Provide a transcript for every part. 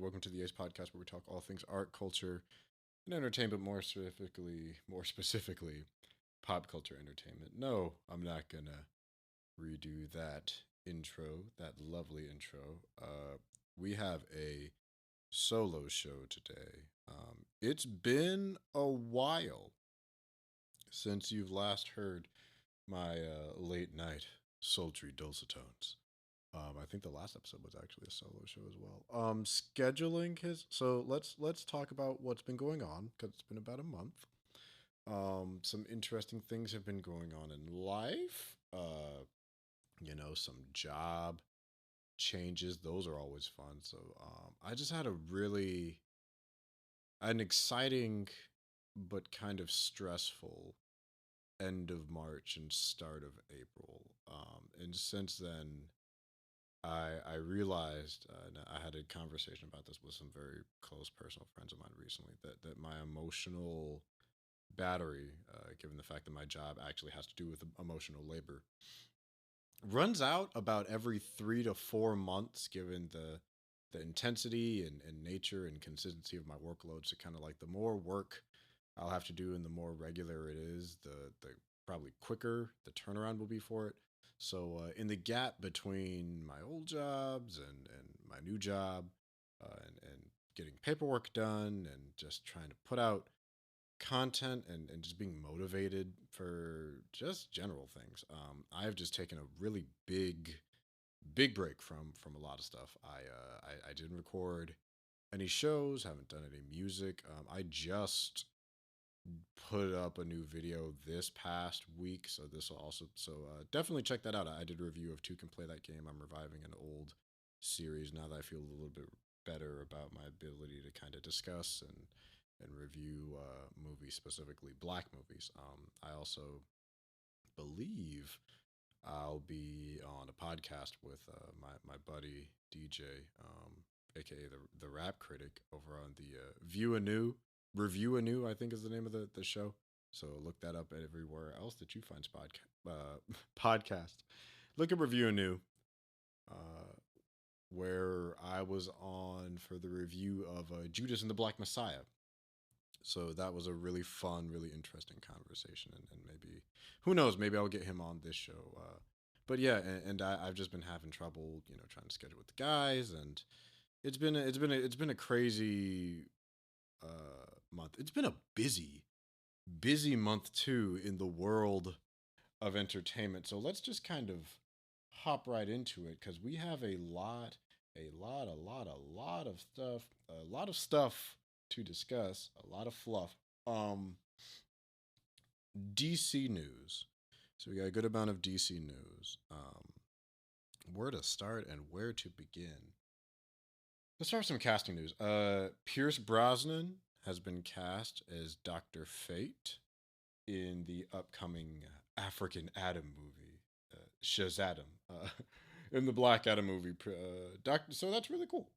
Welcome to the Ace Podcast, where we talk all things art, culture, and entertainment. More specifically, pop culture entertainment. No, I'm not gonna redo that intro, that lovely intro. We have a solo show today. It's been a while since you've last heard my late night sultry dulcet tones. I think the last episode was actually a solo show as well. Scheduling his. So let's talk about what's been going on because it's been about a month. Some interesting things have been going on in life. Some job changes. Those are always fun. So I just had an exciting but kind of stressful end of March and start of April. And since then, I realized, and I had a conversation about this with some very close personal friends of mine recently, that my emotional battery, given the fact that my job actually has to do with emotional labor, runs out about every 3 to 4 months, given the intensity and nature and consistency of my workload. So kind of like the more work I'll have to do and the more regular it is, the probably quicker the turnaround will be for it. So in the gap between my old jobs and my new job, and getting paperwork done and just trying to put out content and just being motivated for just general things, I've just taken a really big break from a lot of stuff. I didn't record any shows, haven't done any music. I just put up a new video this past week, so this will also definitely check that out. I did a review of Two Can Play That Game. I'm reviving an old series now that I feel a little bit better about my ability to kind of discuss and review movies, specifically black movies. I also believe I'll be on a podcast with my buddy DJ, aka the rap critic, over on the View Anew Review Anew, I think is the name of the show. So look that up everywhere else that you find podcast. Look at Review Anew, uh, where I was on for the review of Judas and the Black Messiah. So that was a really fun, really interesting conversation, and maybe who knows, maybe I'll get him on this show. But yeah, and I've just been having trouble, trying to schedule with the guys, and it's been a crazy month. It's been a busy month too in the world of entertainment. So let's just kind of hop right into it because we have a lot of stuff, to discuss, a lot of fluff. Um, DC news. So we got a good amount of DC news. Where to start and where to begin? Let's start with some casting news. Pierce Brosnan has been cast as Doctor Fate in the upcoming African Adam movie, Shazadam, in the Black Adam movie. Doctor, so that's really cool.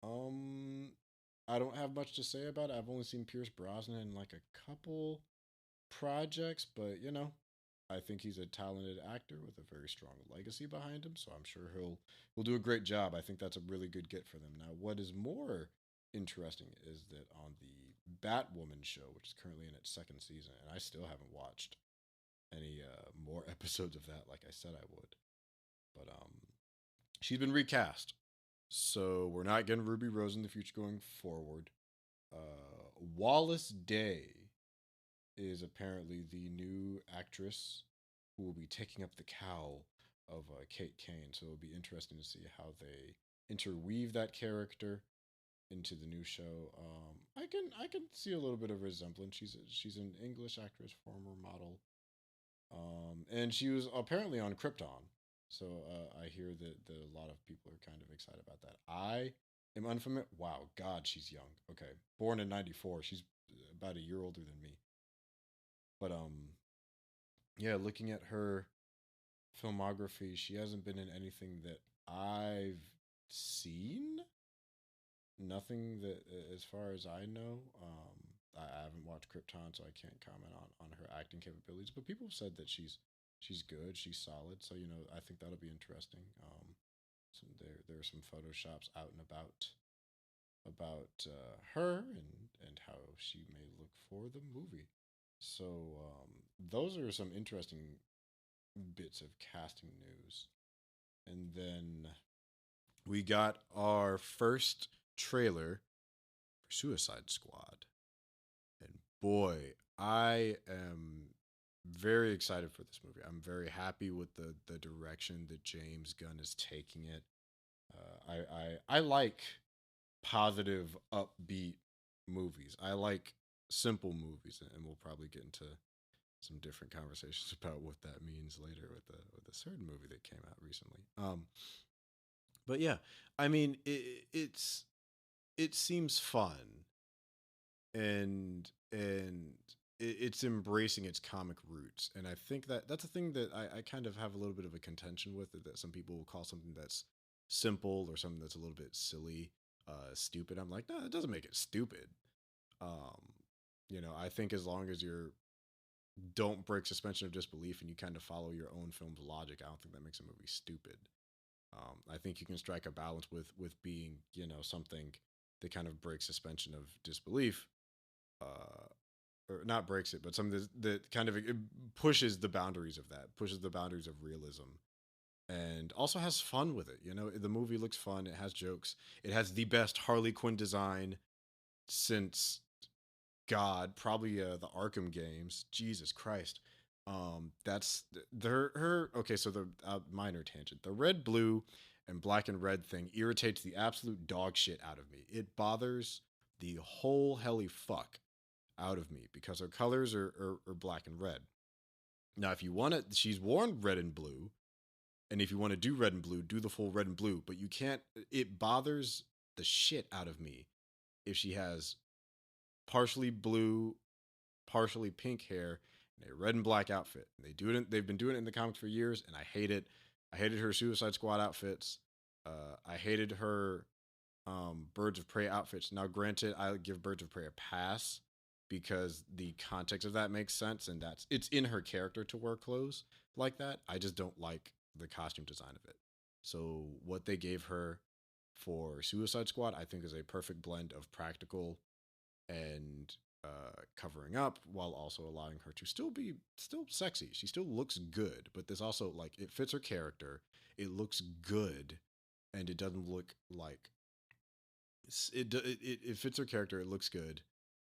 Um, I don't have much to say about it. I've only seen Pierce Brosnan in like a couple projects, but I think he's a talented actor with a very strong legacy behind him. So I'm sure he'll do a great job. I think that's a really good get for them. Now, what is more interesting is that on the Batwoman show, which is currently in its second season, and I still haven't watched any more episodes of that, like I said I would, but she's been recast. So we're not getting Ruby Rose in the future going forward. Wallace Day is apparently the new actress who will be taking up the cowl of Kate Kane. So it'll be interesting to see how they interweave that character into the new show. I can see a little bit of resemblance. She's an English actress, former model, and she was apparently on Krypton. So I hear that a lot of people are kind of excited about that. I am unfamiliar. Wow, God, she's young. Okay, born in '94. She's about a year older than me. But yeah, looking at her filmography, she hasn't been in anything that I've seen. Nothing that, as far as I know. I haven't watched Krypton, so I can't comment on her acting capabilities. But people have said that she's good, she's solid. So I think that'll be interesting. There are some photoshops out and about about her and how she may look for the movie. So those are some interesting bits of casting news. And then we got our first trailer for Suicide Squad. And boy, I am very excited for this movie. I'm very happy with the direction that James Gunn is taking it. I like positive, upbeat movies. I like simple movies, and we'll probably get into some different conversations about what that means later with a certain movie that came out recently. But yeah, I mean, it seems fun, and it's embracing its comic roots, and I think that that's a thing that I kind of have a little bit of a contention with, that some people will call something that's simple or something that's a little bit silly, stupid. I'm like, no, it doesn't make it stupid. Um, I think as long as you're don't break suspension of disbelief and you kind of follow your own film's logic, I don't think that makes a movie stupid. I think you can strike a balance with being, something that kind of breaks suspension of disbelief, uh, or not breaks it, but something that kind of it pushes the boundaries of that, pushes the boundaries of realism, and also has fun with it. The movie looks fun. It has jokes. It has the best Harley Quinn design since God, probably the Arkham games. Jesus Christ. That's her. Okay, so the minor tangent. The red, blue, and black and red thing irritates the absolute dog shit out of me. It bothers the whole helly fuck out of me because her colors are black and red. Now, if you want to, she's worn red and blue, and if you want to do red and blue, do the full red and blue. But you can't. It bothers the shit out of me if she has partially blue, partially pink hair, and a red and black outfit. And they do it. They've been doing it in the comics for years, and I hate it. I hated her Suicide Squad outfits. I hated her Birds of Prey outfits. Now, granted, I give Birds of Prey a pass because the context of that makes sense, and it's in her character to wear clothes like that. I just don't like the costume design of it. So what they gave her for Suicide Squad, I think, is a perfect blend of practical and covering up while also allowing her to still sexy. She still looks good, but this also, like, it fits her character. It looks good, and it doesn't look like it fits her character. It looks good,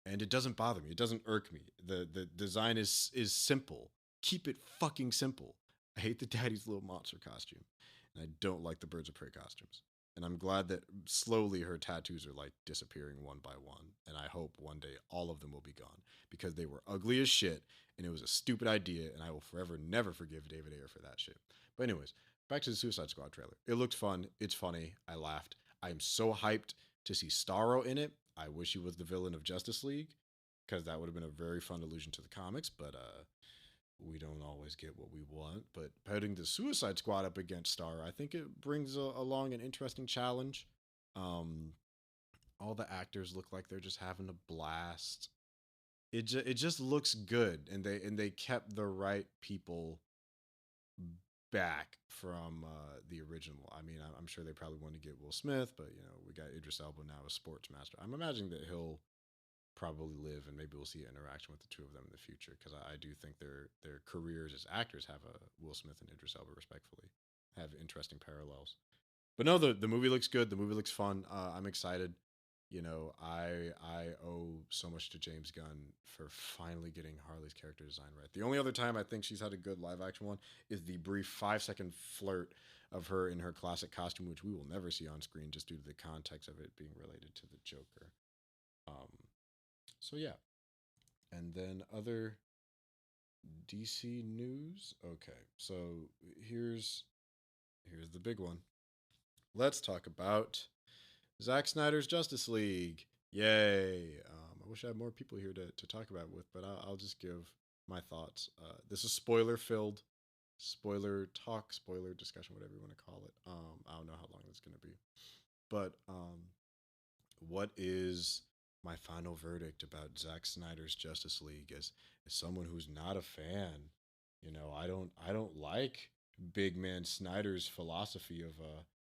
and it doesn't bother me. It doesn't irk me. The design is simple. Keep it fucking simple. I hate the daddy's little monster costume, and I don't like the Birds of Prey costumes. And I'm glad that slowly her tattoos are like disappearing one by one. And I hope one day all of them will be gone because they were ugly as shit and it was a stupid idea. And I will forever never forgive David Ayer for that shit. But, anyways, back to the Suicide Squad trailer. It looked fun. It's funny. I laughed. I am so hyped to see Starro in it. I wish he was the villain of Justice League because that would have been a very fun allusion to the comics. But, we don't always get what we want. But putting the Suicide Squad up against Star, I think it brings along an interesting challenge. Um, all the actors look like they're just having a blast. It just looks good, and they kept the right people back from the original. I mean, I'm sure they probably want to get Will Smith, but we got Idris Elba now as Sports Master. I'm imagining that he'll probably live, and maybe we'll see an interaction with the two of them in the future because I do think their careers as actors have a Will Smith and Idris Elba respectfully have interesting parallels. But no, the movie looks good. The movie looks fun. I'm excited. I owe so much to James Gunn for finally getting Harley's character design right. The only other time I think she's had a good live action one is the brief 5-second flirt of her in her classic costume, which we will never see on screen just due to the context of it being related to the Joker. Um, so yeah, and then other DC news. Okay, so here's here's the big one. Let's talk about Zack Snyder's Justice League. Yay! I wish I had more people here to talk about it with, but I'll just give my thoughts. This is spoiler filled, spoiler talk, spoiler discussion, whatever you want to call it. I don't know how long it's going to be, but what is my final verdict about Zack Snyder's Justice League as someone who's not a fan? I don't like big man Snyder's philosophy of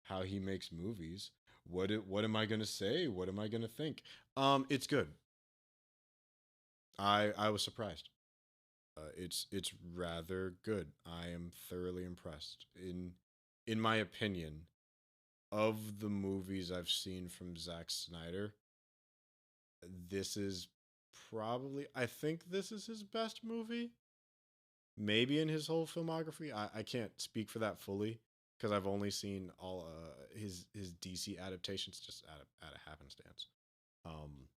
how he makes movies. what am I gonna say? What am I gonna think? It's good. I was surprised. It's rather good. I am thoroughly impressed. In my opinion, of the movies I've seen from Zack Snyder, this is probably, I think this is his best movie. Maybe in his whole filmography. I can't speak for that fully because I've only seen all his DC adaptations just out of happenstance. Um,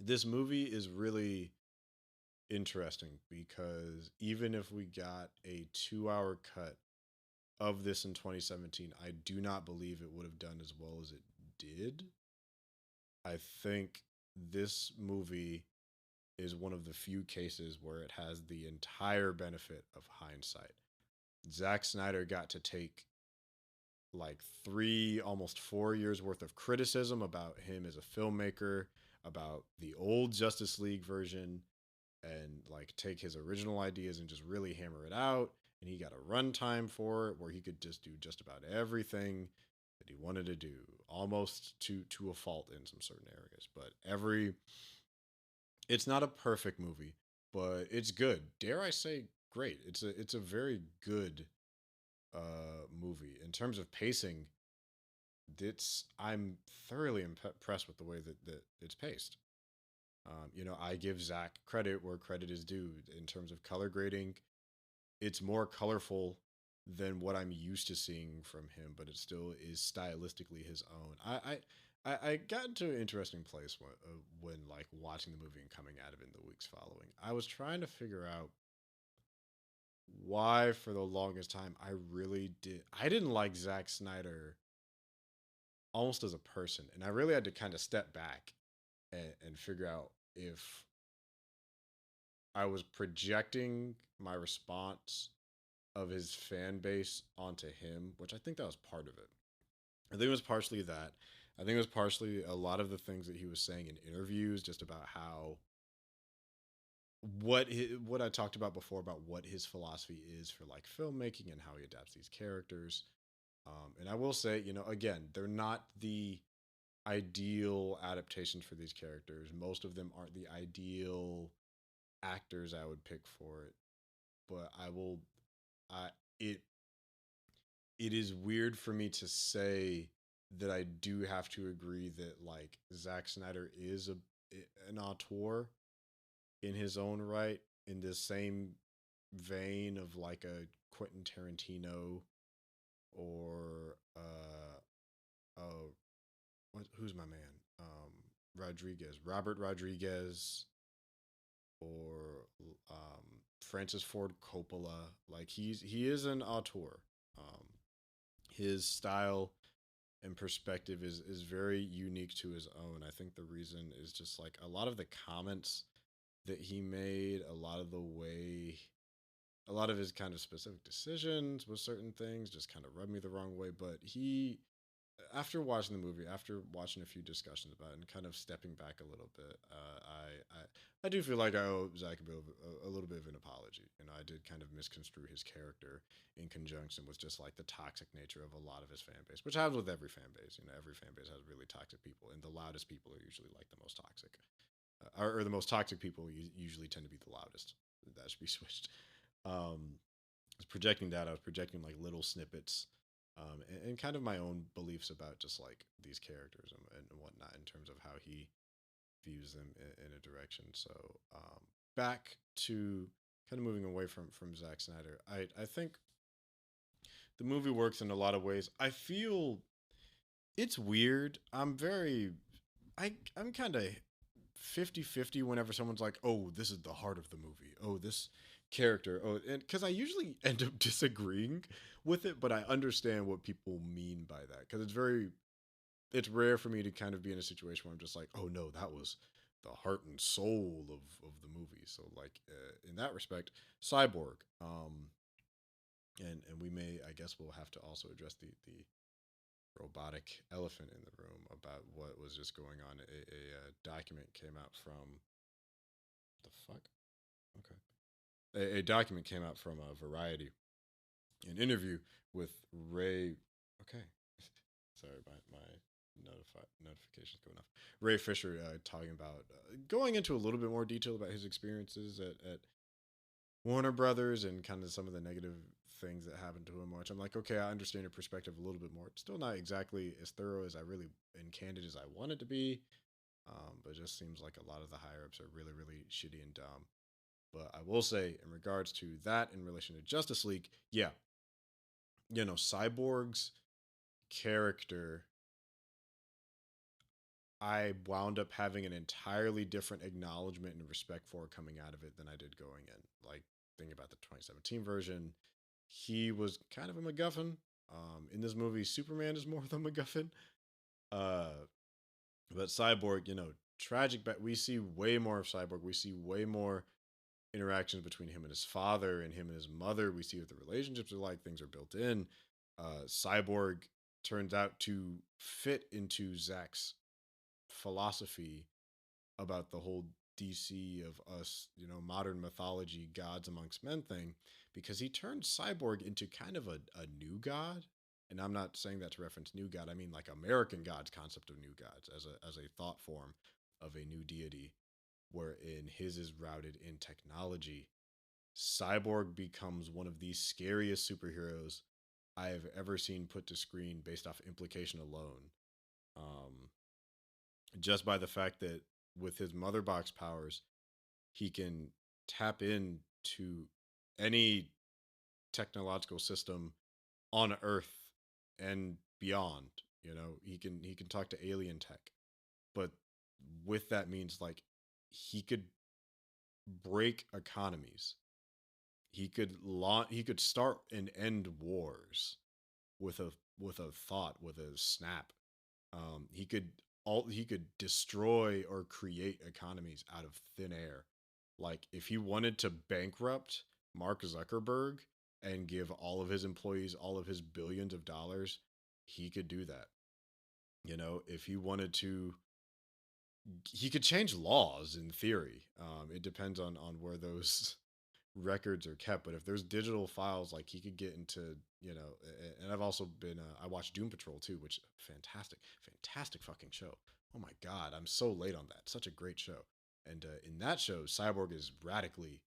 this movie is really interesting because even if we got a 2 hour cut of this in 2017, I do not believe it would have done as well as it did. I think this movie is one of the few cases where it has the entire benefit of hindsight. Zack Snyder got to take like 3, almost 4 years worth of criticism about him as a filmmaker, about the old Justice League version, and like take his original ideas and just really hammer it out. And he got a runtime for it where he could just do just about everything that he wanted to do, almost to a fault in some certain areas. But it's not a perfect movie, but it's good. Dare I say, great. It's a very good movie in terms of pacing. It's I'm thoroughly impressed with the way that it's paced. I give Zach credit where credit is due in terms of color grading. It's more colorful than what I'm used to seeing from him, but it still is stylistically his own. I got into an interesting place when like watching the movie and coming out of it in the weeks following. I was trying to figure out why for the longest time I didn't like Zack Snyder almost as a person, and I really had to kind of step back and figure out if I was projecting my response of his fan base onto him, which I think that was part of it. I think it was partially that. I think it was partially a lot of the things that he was saying in interviews, just about how what I talked about before about what his philosophy is for like filmmaking and how he adapts these characters. And I will say, again, they're not the ideal adaptations for these characters. Most of them aren't the ideal actors I would pick for it, but I will. I it it is weird for me to say that I do have to agree that like Zack Snyder is an auteur in his own right, in the same vein of like a Quentin Tarantino or who's my man? Robert Rodriguez, or Francis Ford Coppola. Like he is an auteur. Um, his style and perspective is very unique to his own. I think the reason is just like a lot of the comments that he made, a lot of his kind of specific decisions with certain things just kind of rubbed me the wrong way. But after watching the movie, after watching a few discussions about it, and kind of stepping back a little bit, I do feel like I owe Zach a little bit of an apology. I did kind of misconstrue his character in conjunction with just like the toxic nature of a lot of his fan base, which happens with every fan base. Every fan base has really toxic people, and the loudest people are usually like the most toxic, or the most toxic people usually tend to be the loudest. That should be switched. I was projecting that. I was projecting like little snippets, and kind of my own beliefs about just like these characters and whatnot in terms of how he views them in a direction. So back to kind of moving away from Zack Snyder. I think the movie works in a lot of ways. I feel it's weird. I'm kind of 50-50 whenever someone's like, "Oh, this is the heart of the movie. Oh, this character." Oh, and cuz I usually end up disagreeing with it, but I understand what people mean by that cuz it's rare for me to kind of be in a situation where I'm just like, "Oh no, that was the heart and soul of the movie." So like in that respect, Cyborg, and we may, I guess we'll have to also address the robotic elephant in the room about what was just going on. A document came out from the fuck. Okay, a document came out from Variety, an interview with Ray. Okay, sorry, my Notifications going off. Ray Fisher talking about going into a little bit more detail about his experiences at Warner Brothers and kind of some of the negative things that happened to him. Which I'm like, okay, I understand your perspective a little bit more. It's still not exactly as thorough as I really and candid as I want it to be, but it just seems like a lot of the higher ups are really, really shitty and dumb. But I will say, in regards to that, in relation to Justice League, yeah, Cyborg's character, I wound up having an entirely different acknowledgement and respect for coming out of it than I did going in. Like, thinking about the 2017 version, he was kind of a MacGuffin. In this movie, Superman is more than MacGuffin. Uh, but Cyborg, tragic. But we see way more of Cyborg. We see way more interactions between him and his father and him and his mother. We see what the relationships are like. Things are built in. Cyborg turns out to fit into Zack's philosophy about the whole DC of us, modern mythology, gods amongst men thing, because he turned Cyborg into kind of a new god. And I'm not saying that to reference new god. I mean like American gods concept of new gods as a thought form of a new deity, wherein his is routed in technology. Cyborg becomes one of the scariest superheroes I have ever seen put to screen based off implication alone. Um, just by the fact that with his mother box powers, he can tap into any technological system on Earth and beyond. He can talk to alien tech, but with that means like he could break economies. He could start and end wars with a thought, with a snap. He could destroy or create economies out of thin air. Like if he wanted to bankrupt Mark Zuckerberg and give all of his employees all of his billions of dollars, he could do that. If he wanted to, he could change laws in theory. It depends on where those records are kept. But if there's digital files, like he could get into, and I've also been, I watched Doom Patrol too, which fantastic, fantastic fucking show. Oh my God, I'm so late on that. Such a great show. And in that show, Cyborg is radically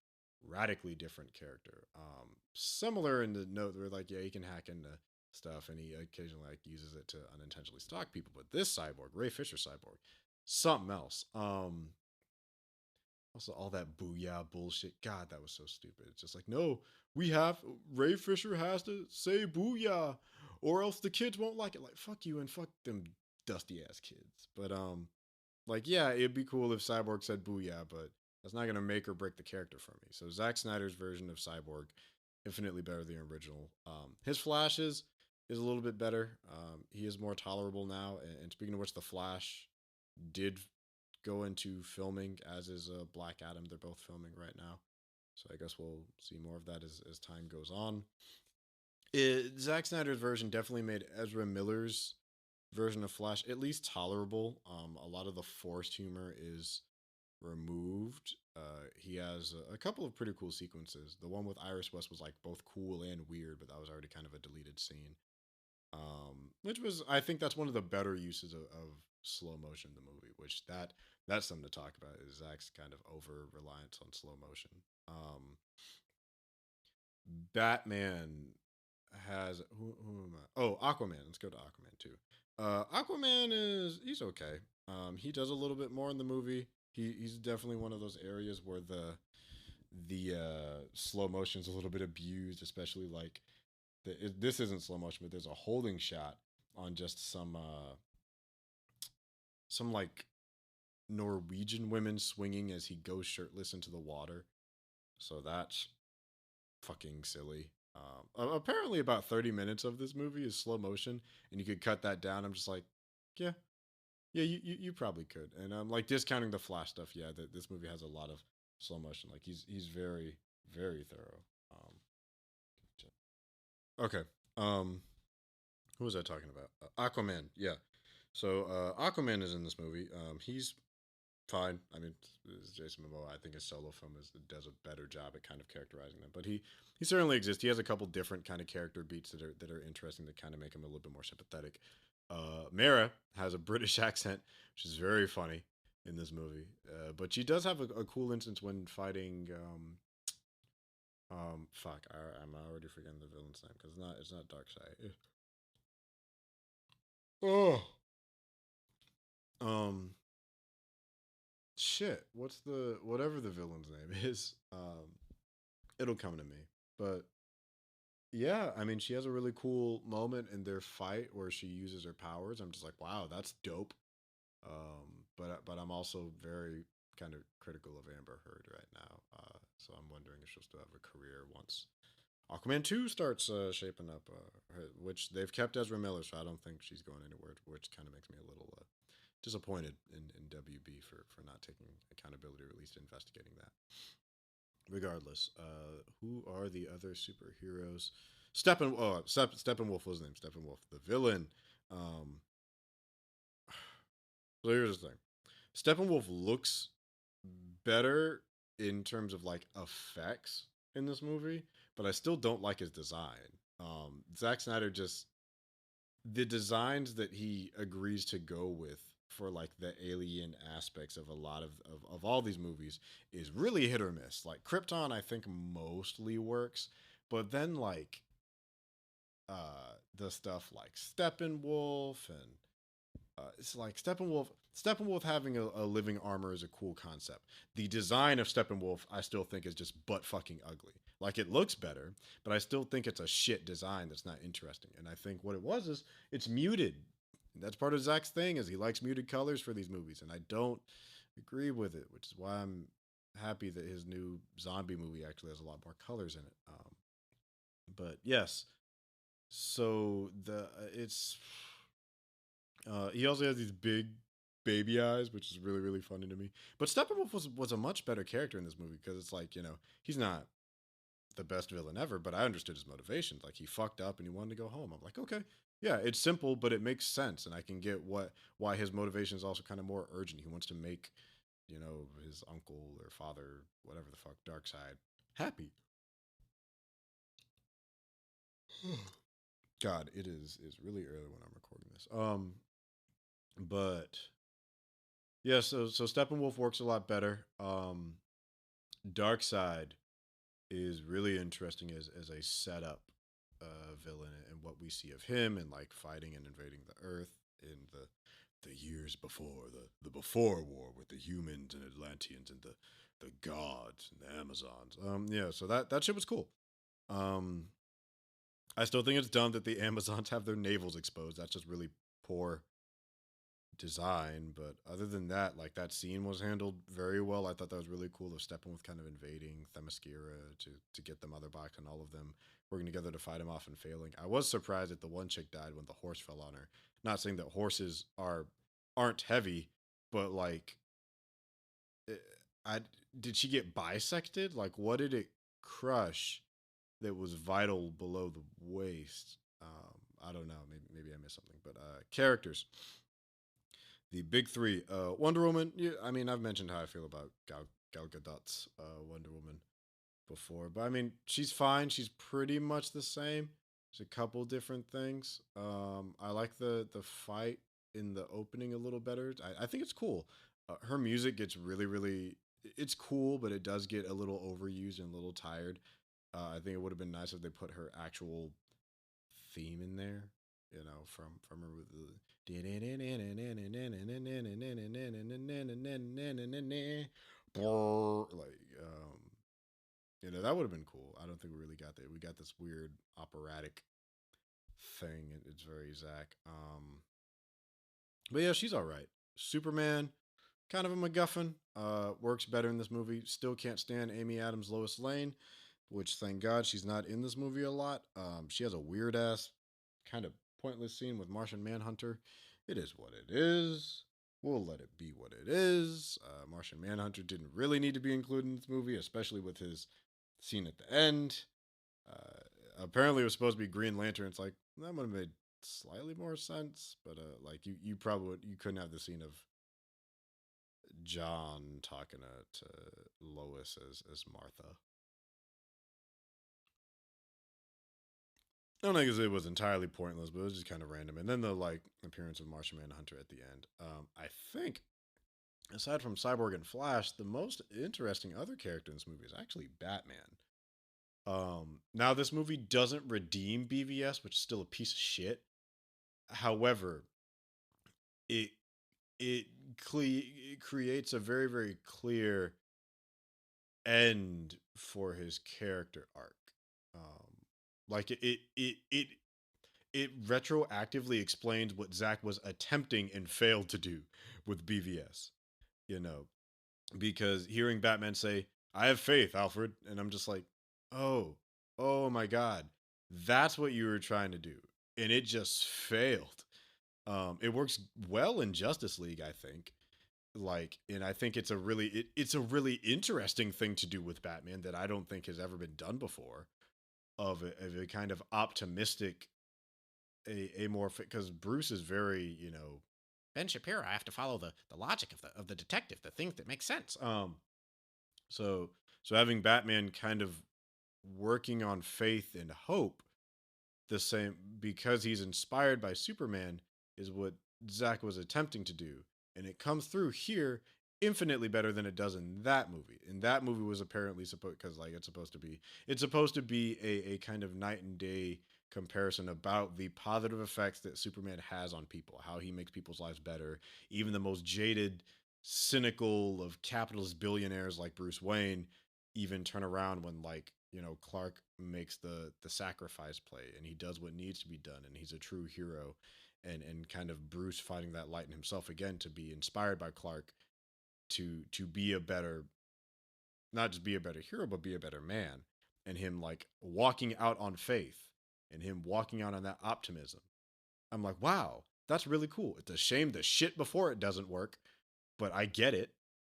different character. Similar in the note where like, yeah, he can hack into stuff and he occasionally like uses it to unintentionally stalk people. But this Cyborg, Ray Fisher Cyborg, something else. Also, all that booyah bullshit. God, that was so stupid. It's just like, no, Ray Fisher has to say booyah, or else the kids won't like it. Like, fuck you and fuck them dusty ass kids. But like, yeah, it'd be cool if Cyborg said booyah, but that's not gonna make or break the character for me. So Zack Snyder's version of Cyborg, infinitely better than the original. His flashes is a little bit better. He is more tolerable now. And speaking of which, the Flash did go into filming, as is Black Adam. They're both filming right now. So I guess we'll see more of that as time goes on. Zack Snyder's version definitely made Ezra Miller's version of Flash at least tolerable. A lot of the forced humor is removed. He has a couple of pretty cool sequences. The one with Iris West was like both cool and weird, but that was already kind of a deleted scene. Which was, I think that's one of the better uses of slow motion in the movie, which that's something to talk about, is Zach's kind of over reliance on slow motion. Batman has, who am I? Oh, Aquaman. Let's go to Aquaman too. Aquaman he's okay. He does a little bit more in the movie. He's definitely one of those areas where the slow motion is a little bit abused, especially like this isn't slow motion, but there's a holding shot on just some like Norwegian women swinging as he goes shirtless into the water. So that's fucking silly. Apparently, about 30 minutes of this movie is slow motion, and you could cut that down. I'm just like, yeah, yeah, you probably could. And I'm like discounting the Flash stuff. Yeah, this movie has a lot of slow motion. Like he's very very thorough. Okay. Who was I talking about? Aquaman. Yeah. So Aquaman is in this movie. He's fine. I mean, Jason Momoa. I think his solo film does a better job at kind of characterizing them. But he certainly exists. He has a couple different kind of character beats that are interesting, that kind of make him a little bit more sympathetic. Mara has a British accent, which is very funny in this movie. But she does have a cool instance when fighting. Fuck, I'm already forgetting the villain's name because it's not Darkseid. Oh, um, shit. What's the whatever the villain's name is? It'll come to me. But yeah, I mean, she has a really cool moment in their fight where she uses her powers. I'm just like, wow, that's dope. But I'm also very kind of critical of Amber Heard right now. So I'm wondering if she'll still have a career once Aquaman 2 starts shaping up, which they've kept Ezra Miller, so I don't think she's going anywhere, which kind of makes me a little disappointed in WB for not taking accountability or at least investigating that. Regardless, who are the other superheroes? Steppenwolf was his name. Steppenwolf, the villain. Um, so here's the thing: Steppenwolf looks better in terms of like effects in this movie, but I still don't like his design. Zack Snyder just the designs that he agrees to go with for like the alien aspects of a lot of all these movies is really hit or miss. Like Krypton, I think mostly works, but then like the stuff like Steppenwolf and it's like Steppenwolf having a living armor is a cool concept. The design of Steppenwolf, I still think, is just butt fucking ugly. Like it looks better, but I still think it's a shit design that's not interesting. And I think what it was is it's muted. That's part of Zack's thing is he likes muted colors for these movies, and I don't agree with it, which is why I'm happy that his new zombie movie actually has a lot more colors in it. But yes, so the it's he also has these big baby eyes, which is really funny to me. But Steppenwolf was a much better character in this movie because it's like he's not the best villain ever, but I understood his motivations. Like he fucked up and he wanted to go home. I'm like, okay, yeah, it's simple, but it makes sense, and I can get why his motivation is also kind of more urgent. He wants to make his uncle or father, whatever the fuck, Darkseid, happy. God, it is really early when I'm recording this. But yeah, so Steppenwolf works a lot better. Darkseid is really interesting as a setup villain and what we see of him and like fighting and invading the Earth in the years before the before war with the humans and Atlanteans and the gods and the Amazons. Yeah, so that shit was cool. Um, I still think it's dumb that the Amazons have their navels exposed. That's just really poor design, but other than that, like that scene was handled very well. I thought that was really cool of Steppenwolf kind of invading Themyscira to get the mother box and all of them working together to fight him off and failing. I was surprised that the one chick died when the horse fell on her. Not saying that horses aren't heavy, but like, eh, I did she get bisected? Like, what did it crush that was vital below the waist? I don't know. Maybe I missed something. But characters, the big three. Wonder Woman. Yeah, I mean, I've mentioned how I feel about Gal Gadot's Wonder Woman before, but I mean, she's fine. She's pretty much the same. There's a couple different things. I like the fight in the opening a little better. I think it's cool. Her music gets really. It's cool, but it does get a little overused and a little tired. I think it would have been nice if they put her actual theme in there, from her with the like that would have been cool. I don't think we really got that. We got this weird operatic thing. It's very Zack. But yeah, she's all right. Superman, kind of a MacGuffin. Works better in this movie. Still can't stand Amy Adams, Lois Lane, which thank God she's not in this movie a lot. She has a weird ass, kind of pointless scene with Martian Manhunter. It is what it is. We'll let it be what it is. Martian Manhunter didn't really need to be included in this movie, especially with his scene at the end. Apparently, it was supposed to be Green Lantern. It's like that would have made slightly more sense, but like you probably you couldn't have the scene of John talking to Lois as Martha. I don't think it was entirely pointless, but it was just kind of random. And then the like appearance of Martian Manhunter at the end. I think aside from Cyborg and Flash, the most interesting other character in this movie is actually Batman. Now this movie doesn't redeem BVS, which is still a piece of shit. However, it it, it creates a very very clear end for his character arc. Um, like it retroactively explains what Zack was attempting and failed to do with BVS. You know, because hearing Batman say, "I have faith, Alfred," and I'm just like, "Oh, oh my God, that's what you were trying to do," and it just failed. It works well in Justice League, I think. Like, and I think it's a really interesting thing to do with Batman that I don't think has ever been done before. Of a kind of optimistic, a more because Bruce is very Ben Shapiro. I have to follow the logic of the detective, the things that make sense. So so having Batman kind of working on faith and hope the same because he's inspired by Superman is what Zack was attempting to do, and it comes through here infinitely better than it does in that movie. And that movie was apparently supposed because like it's supposed to be a kind of night and day comparison about the positive effects that Superman has on people, how he makes people's lives better, even the most jaded, cynical of capitalist billionaires like Bruce Wayne even turn around when like Clark makes the sacrifice play and he does what needs to be done and he's a true hero and kind of Bruce finding that light in himself again to be inspired by Clark to be a better not just be a better hero but be a better man and him like walking out on faith and him walking out on that optimism. I'm like, wow, that's really cool. It's a shame the shit before it doesn't work, but I get it.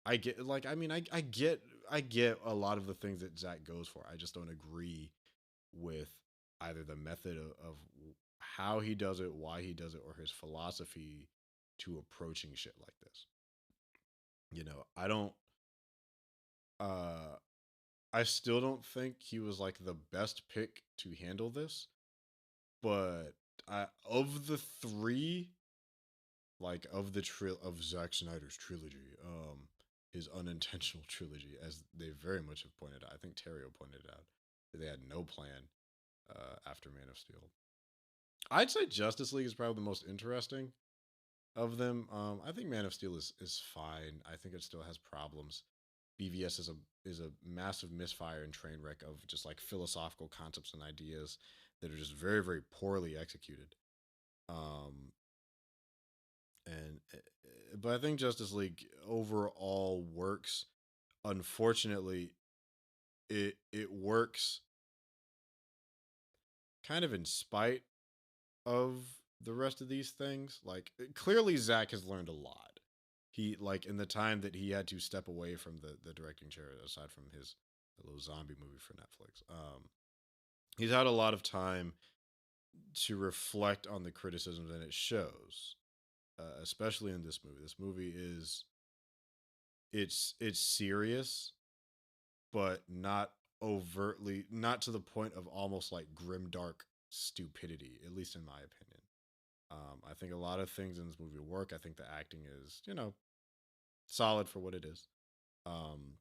I get like I mean I get a lot of the things that Zach goes for. I just don't agree with either the method of how he does it, why he does it, or his philosophy to approaching shit like this. I don't uh I still don't think he was like the best pick to handle this, but of the three like of the of Zack Snyder's trilogy, his unintentional trilogy, as they very much have pointed out. I think Terrio pointed out that they had no plan after Man of Steel. I'd say Justice League is probably the most interesting of them. I think Man of Steel is fine. I think it still has problems. BVS is a massive misfire and train wreck of just like philosophical concepts and ideas that are just very very poorly executed. Um, and but I think Justice League overall works. Unfortunately, it works kind of in spite of the rest of these things. Like clearly, Zach has learned a lot. He like in the time that he had to step away from the directing chair, aside from his little zombie movie for Netflix. He's had a lot of time to reflect on the criticisms, and it shows. Especially in this movie. This movie is it's serious, but not overtly, not to the point of almost like grimdark stupidity. At least in my opinion. I think a lot of things in this movie work. I think the acting is solid for what it is. Um,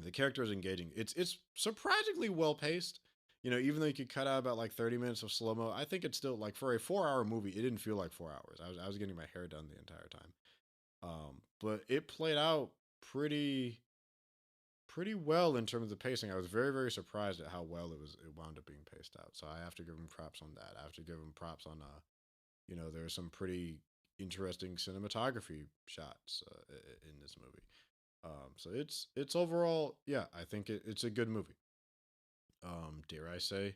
the character is engaging. It's surprisingly well paced. Even though you could cut out about like 30 minutes of slow mo, I think it's still like for a 4 hour movie. It didn't feel like 4 hours. I was getting my hair done the entire time. But it played out pretty well in terms of pacing. I was very very surprised at how well it wound up being paced out. So I have to give him props on that. I have to give him props on there's some pretty interesting cinematography shots in this movie. So it's overall, yeah, I think it's a good movie. Dare I say,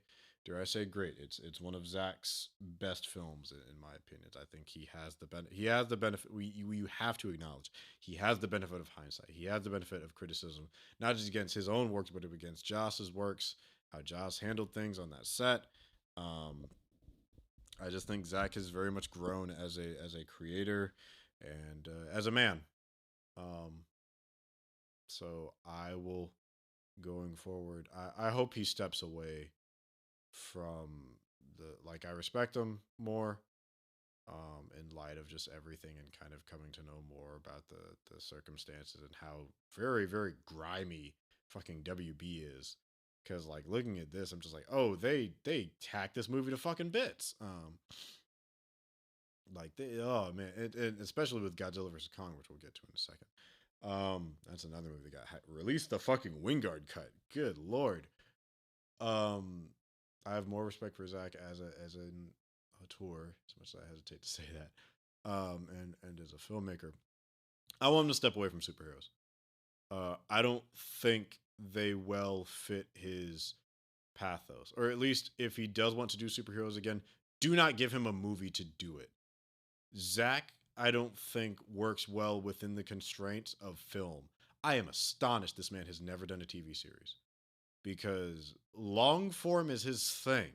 great. It's one of Zach's best films in my opinion. I think he has the benefit. We have to acknowledge he has the benefit of hindsight. He has the benefit of criticism, not just against his own works, but against Joss's works. How Joss handled things on that set. Um, I just think Zach has very much grown as a creator and as a man. Um, so I will going forward. I hope he steps away from I respect him more in light of just everything and kind of coming to know more about the circumstances and how very very grimy fucking WB is. Because like looking at this, I'm just like, oh, they hacked this movie to fucking bits. Like they, oh man, and especially with Godzilla versus Kong, which we'll get to in a second. That's another movie that got released the fucking Wingard cut. Good lord. Um, I have more respect for Zack as an auteur, as much as I hesitate to say that. And as a filmmaker, I want him to step away from superheroes. I don't think they well fit his pathos, or at least if he does want to do superheroes again, do not give him a movie to do it. Zack, I don't think works well within the constraints of film. I am astonished this man has never done a TV series because long form is his thing.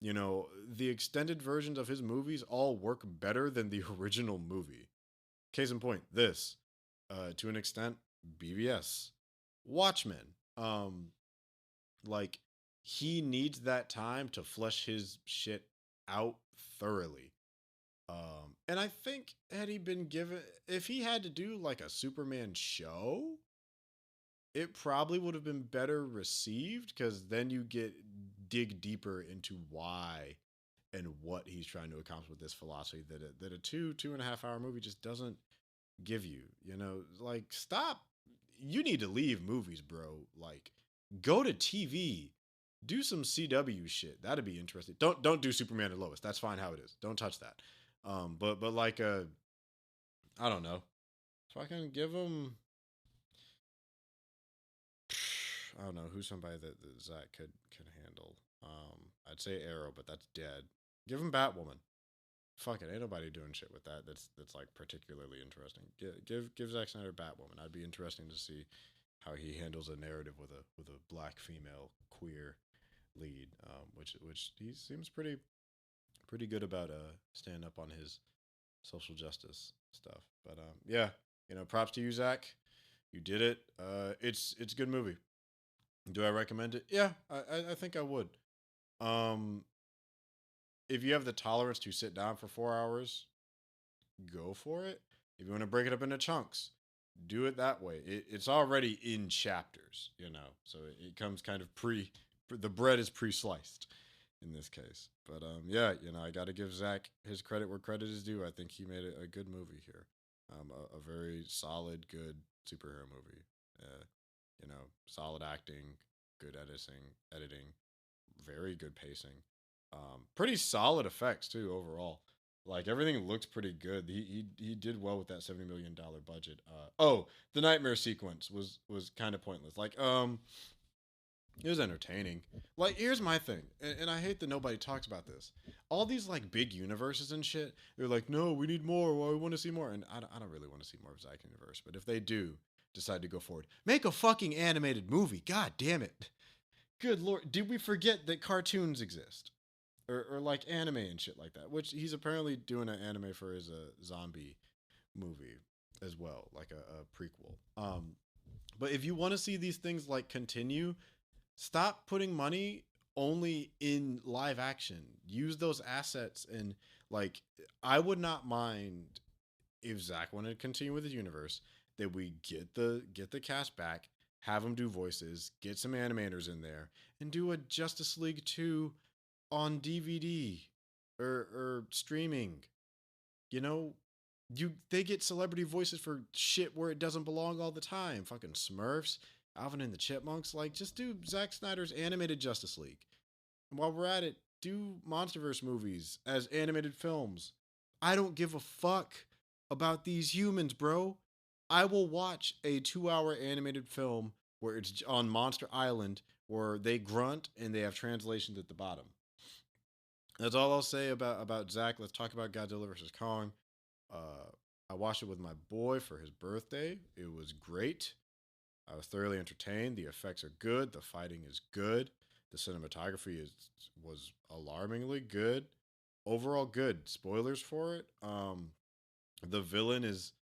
You know, the extended versions of his movies all work better than the original movie. Case in point, this, to an extent, BVS, Watchmen. Like he needs that time to flesh his shit out thoroughly. And I think had he been given, if he had to do like a Superman show, it probably would have been better received because then you get dig deeper into why and what he's trying to accomplish with this philosophy that a 2.5 hour movie just doesn't give you. You know, like stop. You need to leave movies, bro. Like go to TV. Do some CW shit. That'd be interesting. Don't do Superman and Lois. That's fine how it is. Don't touch that. But like I don't know. If I can give him, I don't know who's somebody that Zach could handle. I'd say Arrow, but that's dead. Give him Batwoman. Fuck it, ain't nobody doing shit with that. That's like particularly interesting. Give Zack Snyder Batwoman. I'd be interesting to see how he handles a narrative with a black female queer lead, which he seems pretty good about standing up on his social justice stuff. But yeah, you know, props to you, Zach. You did it. It's a good movie. Do I recommend it? Yeah, I think I would. Um, if you have the tolerance to sit down for 4 hours, go for it. If you want to break it up into chunks, do it that way. It's already in chapters, you know, so it comes kind of the bread is pre-sliced in this case. But yeah, you know, I got to give Zach his credit where credit is due. I think he made a good movie here, a very solid, good superhero movie. You know, solid acting, good editing, very good pacing, pretty solid effects too overall. Like everything looks pretty good. He did well with that $70 million budget. Oh, the nightmare sequence was kind of pointless. Like it was entertaining. Like, here's my thing, and I hate that nobody talks about this. All these like big universes and shit, they're like, no, we need more. Well, we want to see more, and I don't really want to see more of Zack universe. But if they do decide to go forward, make a fucking animated movie. God damn it. Good lord, did we forget that cartoons exist? Or like anime and shit like that, which he's apparently doing an anime for his zombie movie as well, like a prequel. But if you want to see these things like continue, stop putting money only in live action. Use those assets and like I would not mind if Zach wanted to continue with his universe that we get the cast back, have them do voices, get some animators in there, and do a Justice League 2 on DVD or streaming. You know, they get celebrity voices for shit where it doesn't belong all the time. Fucking Smurfs, Alvin and the Chipmunks. Like, just do Zack Snyder's animated Justice League. And while we're at it, do MonsterVerse movies as animated films. I don't give a fuck about these humans, bro. I will watch a 2 hour animated film where it's on Monster Island where they grunt and they have translations at the bottom. That's all I'll say about Zach. Let's talk about Godzilla versus Kong. I watched it with my boy for his birthday. It was great. I was thoroughly entertained. The effects are good. The fighting is good. The cinematography was alarmingly good. Overall, good. Spoilers for it. The villain is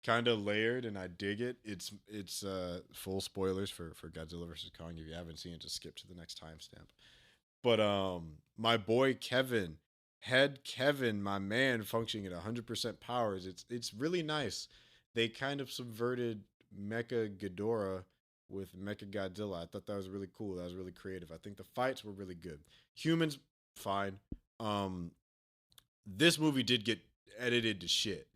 kind of layered, and I dig it. It's full spoilers for Godzilla versus Kong. If you haven't seen it, just skip to the next timestamp. But my boy Kevin, head Kevin, my man, functioning at 100% powers. It's really nice. They kind of subverted Mecha Ghidorah with Mecha Godzilla. I thought that was really cool. That was really creative. I think the fights were really good. Humans, fine. Um, this movie did get edited to shit.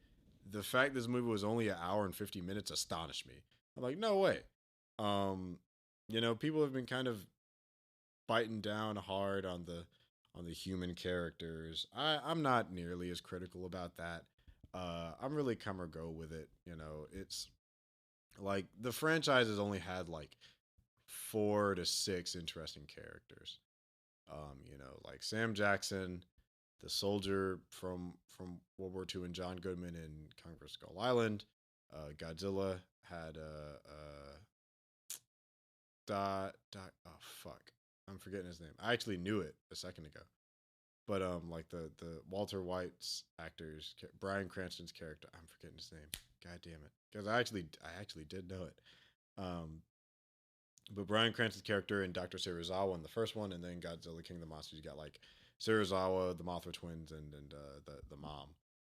The fact this movie was only an hour and 50 minutes astonished me. I'm like, no way. Um, people have been kind of biting down hard on the human characters. I'm not nearly as critical about that. I'm really come or go with it. It's like the franchise has only had like 4 to 6 interesting characters. Like Sam Jackson, the soldier from World War II, and John Goodman in Conquer Skull Island. Godzilla had oh fuck, I'm forgetting his name. I actually knew it a second ago, but like the Walter White's actors, Bryan Cranston's character, I'm forgetting his name. God damn it, because I actually did know it. Um, but Bryan Cranston's character and Dr. Serizawa in the first one, and then Godzilla King of the Monsters, you got like Serizawa, the Mothra twins, and the mom,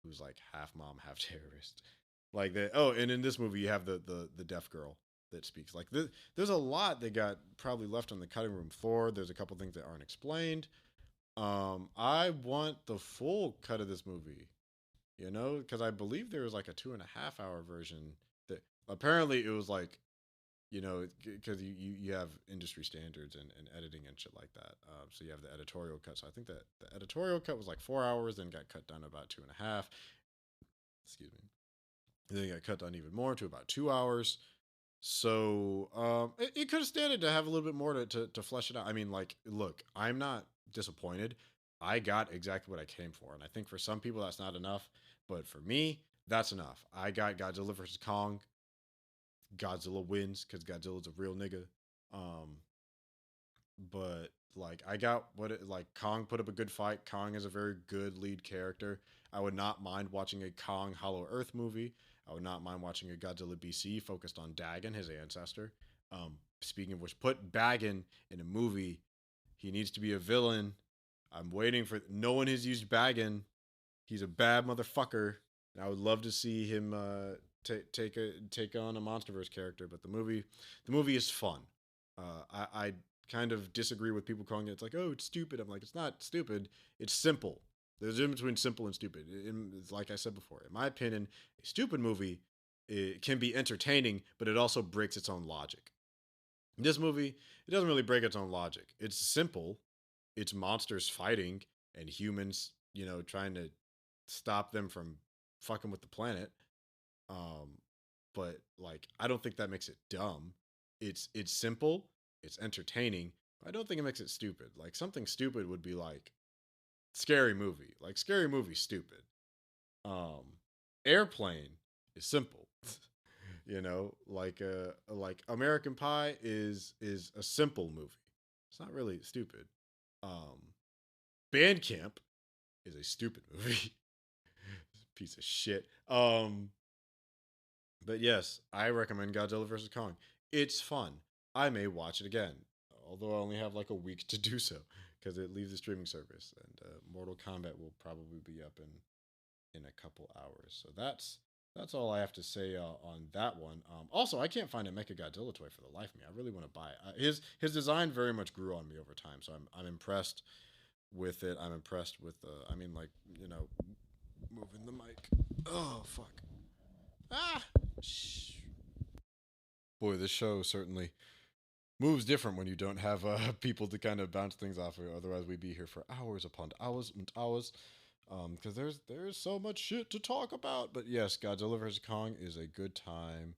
who's like half mom, half terrorist. Like that. Oh, and in this movie, you have the deaf girl that speaks. Like there's a lot that got probably left on the cutting room floor. There's a couple things that aren't explained. I want the full cut of this movie. Because I believe there was like a 2.5 hour version that apparently it was like because you have industry standards and editing and shit like that. So you have the editorial cut. So I think that the editorial cut was like 4 hours, then got cut down to about 2.5. Excuse me. And then it got cut down even more to about 2 hours. So it could have standed to have a little bit more to flesh it out. I mean, like, look, I'm not disappointed. I got exactly what I came for, and I think for some people that's not enough, but for me, that's enough. I got Godzilla versus Kong. Godzilla wins because Godzilla's a real nigga. Um, but like I got like Kong put up a good fight. Kong is a very good lead character. I would not mind watching a Kong Hollow Earth movie. I would not mind watching a Godzilla BC focused on Dagon, his ancestor. Speaking of which, put Baggin in a movie. He needs to be a villain. I'm waiting for. No one has used Baggin. He's a bad motherfucker. And I would love to see him take on a MonsterVerse character. But the movie is fun. I kind of disagree with people calling it. It's like, oh, it's stupid. I'm like, it's not stupid. It's simple. There's a difference between simple and stupid. It's like I said before, in my opinion, a stupid movie, it can be entertaining, but it also breaks its own logic. In this movie, it doesn't really break its own logic. It's simple. It's monsters fighting and humans, trying to stop them from fucking with the planet. Um, but like, I don't think that makes it dumb. It's simple. It's entertaining. I don't think it makes it stupid. Like something stupid would be like Scary Movie. Like Scary Movie, stupid. Um, Airplane is simple. Like American Pie is a simple movie. It's not really stupid. Um, Bandcamp is a stupid movie. Piece of shit. But yes, I recommend Godzilla vs Kong. It's fun. I may watch it again, although I only have like a week to do so because it leaves the streaming service, and Mortal Kombat will probably be up in a couple hours. So that's all I have to say on that one. Also, I can't find a Mecha Godzilla toy for the life of me. I really want to buy it. His design very much grew on me over time, so I'm impressed with it. I'm impressed with I mean, like, moving the mic. Oh fuck. Ah. Shh. Boy, this show certainly moves different when you don't have people to kind of bounce things off of. Otherwise, we'd be here for hours upon hours and hours. Because there's so much shit to talk about. But yes, Godzilla vs Kong is a good time.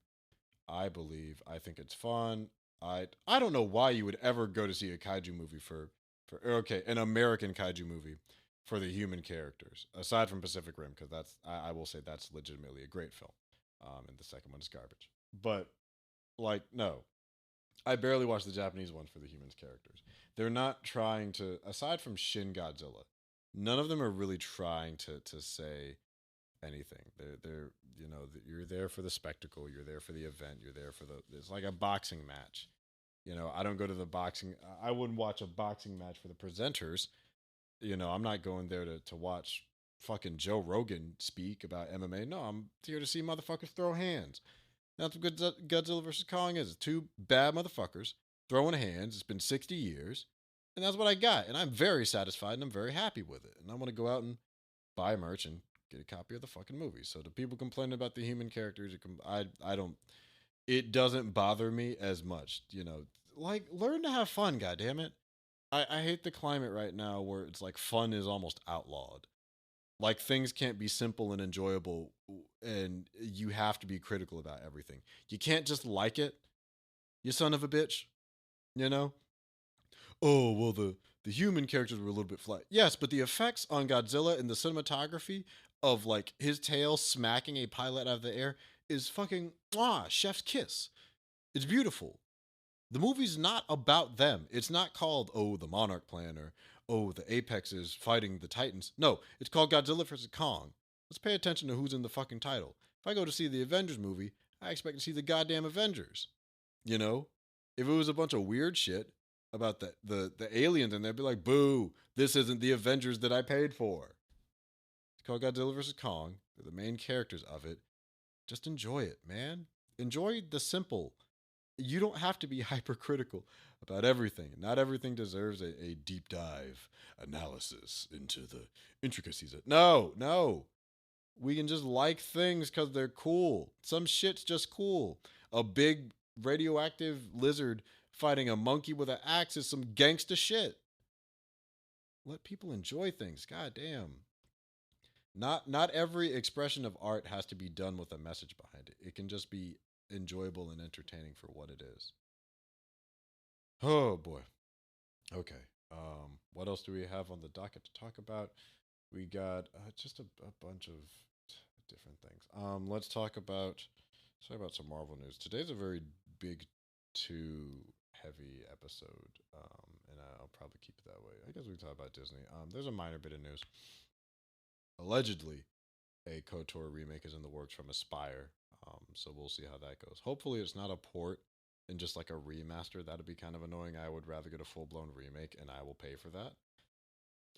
I believe. I think it's fun. I don't know why you would ever go to see a kaiju movie for okay, an American kaiju movie for the human characters aside from Pacific Rim, because I will say that's legitimately a great film. And the second one is garbage. But like, no, I barely watch the Japanese ones for the humans characters. They're not trying to, aside from Shin Godzilla, none of them are really trying to say anything. They're you're there for the spectacle. You're there for the event. You're there for the. It's like a boxing match. I don't go to the boxing. I wouldn't watch a boxing match for the presenters. I'm not going there to watch fucking Joe Rogan speak about MMA. No, I'm here to see motherfuckers throw hands. That's what Godzilla versus Kong is. It's two bad motherfuckers throwing hands. It's been 60 years. And that's what I got. And I'm very satisfied and I'm very happy with it. And I want to go out and buy merch and get a copy of the fucking movie. So the people complaining about the human characters, I don't, it doesn't bother me as much. Like learn to have fun, goddammit. I hate the climate right now where it's like fun is almost outlawed. Like things can't be simple and enjoyable, and you have to be critical about everything. You can't just like it, you son of a bitch. You know? Oh well, the human characters were a little bit flat. Yes, but the effects on Godzilla and the cinematography of like his tail smacking a pilot out of the air is fucking chef's kiss. It's beautiful. The movie's not about them. It's not called the Monarch Plan or the Apex is fighting the Titans. No, it's called Godzilla vs Kong. Let's pay attention to who's in the fucking title. If I go to see the Avengers movie, I expect to see the goddamn Avengers. You know, if it was a bunch of weird shit about the aliens, and they'd be like, "Boo! This isn't the Avengers that I paid for." It's called Godzilla vs Kong. They're the main characters of it. Just enjoy it, man. Enjoy the simple. You don't have to be hypercritical about everything. Not everything deserves a deep dive analysis into the intricacies of no, no. We can just like things because they're cool. Some shit's just cool. A big radioactive lizard fighting a monkey with an axe is some gangsta shit. Let people enjoy things. God damn. Not every expression of art has to be done with a message behind it. It can just be enjoyable and entertaining for what it is. Oh boy. Okay. What else do we have on the docket to talk about? We got just a bunch of different things. Let's talk about some Marvel news. Today's a very big two heavy episode, and I'll probably keep it that way. I guess we can talk about Disney. There's a minor bit of news. Allegedly, a KOTOR remake is in the works from Aspire. So we'll see how that goes. Hopefully, it's not a port and just like a remaster. That'd be kind of annoying. I would rather get a full blown remake, and I will pay for that.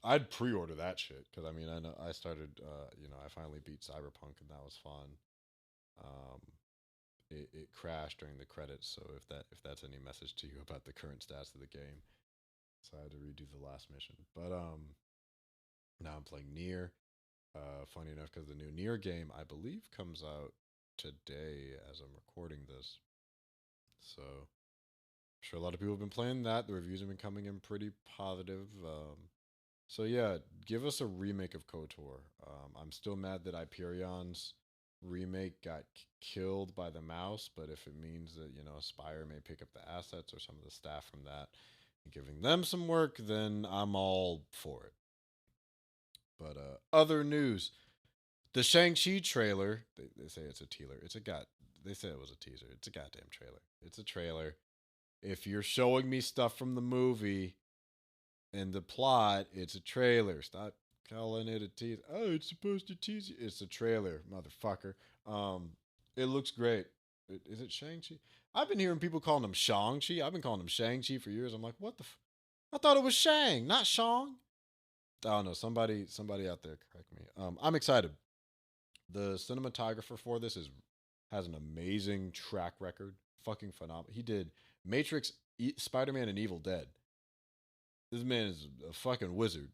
I'd pre-order that shit because I mean I know I started. I finally beat Cyberpunk and that was fun. Um, it crashed during the credits, so if that's any message to you about the current stats of the game, so I had to redo the last mission. But now I'm playing Nier. Funny enough, because the new Nier game I believe comes out today as I'm recording this, so I'm sure a lot of people have been playing that. The reviews have been coming in pretty positive. So yeah, give us a remake of KOTOR. I'm still mad that Hyperion's remake got killed by the mouse, but if it means that Aspire may pick up the assets or some of the staff from that and giving them some work, then I'm all for it. But other news, the Shang-Chi trailer. They say it's a teaser. They said it was a teaser. It's a goddamn trailer. It's a trailer. If you're showing me stuff from the movie and the plot, it's a trailer. Stop calling it a teaser. Oh, it's supposed to tease you. It's a trailer, motherfucker. It looks great. Is it Shang-Chi? I've been hearing people calling him Shang-Chi. I've been calling him Shang-Chi for years. I'm like, what the I thought it was Shang, not Shang. I don't know. Somebody out there correct me. I'm excited. The cinematographer for this has an amazing track record. Fucking phenomenal. He did Matrix, Spider-Man, and Evil Dead. This man is a fucking wizard.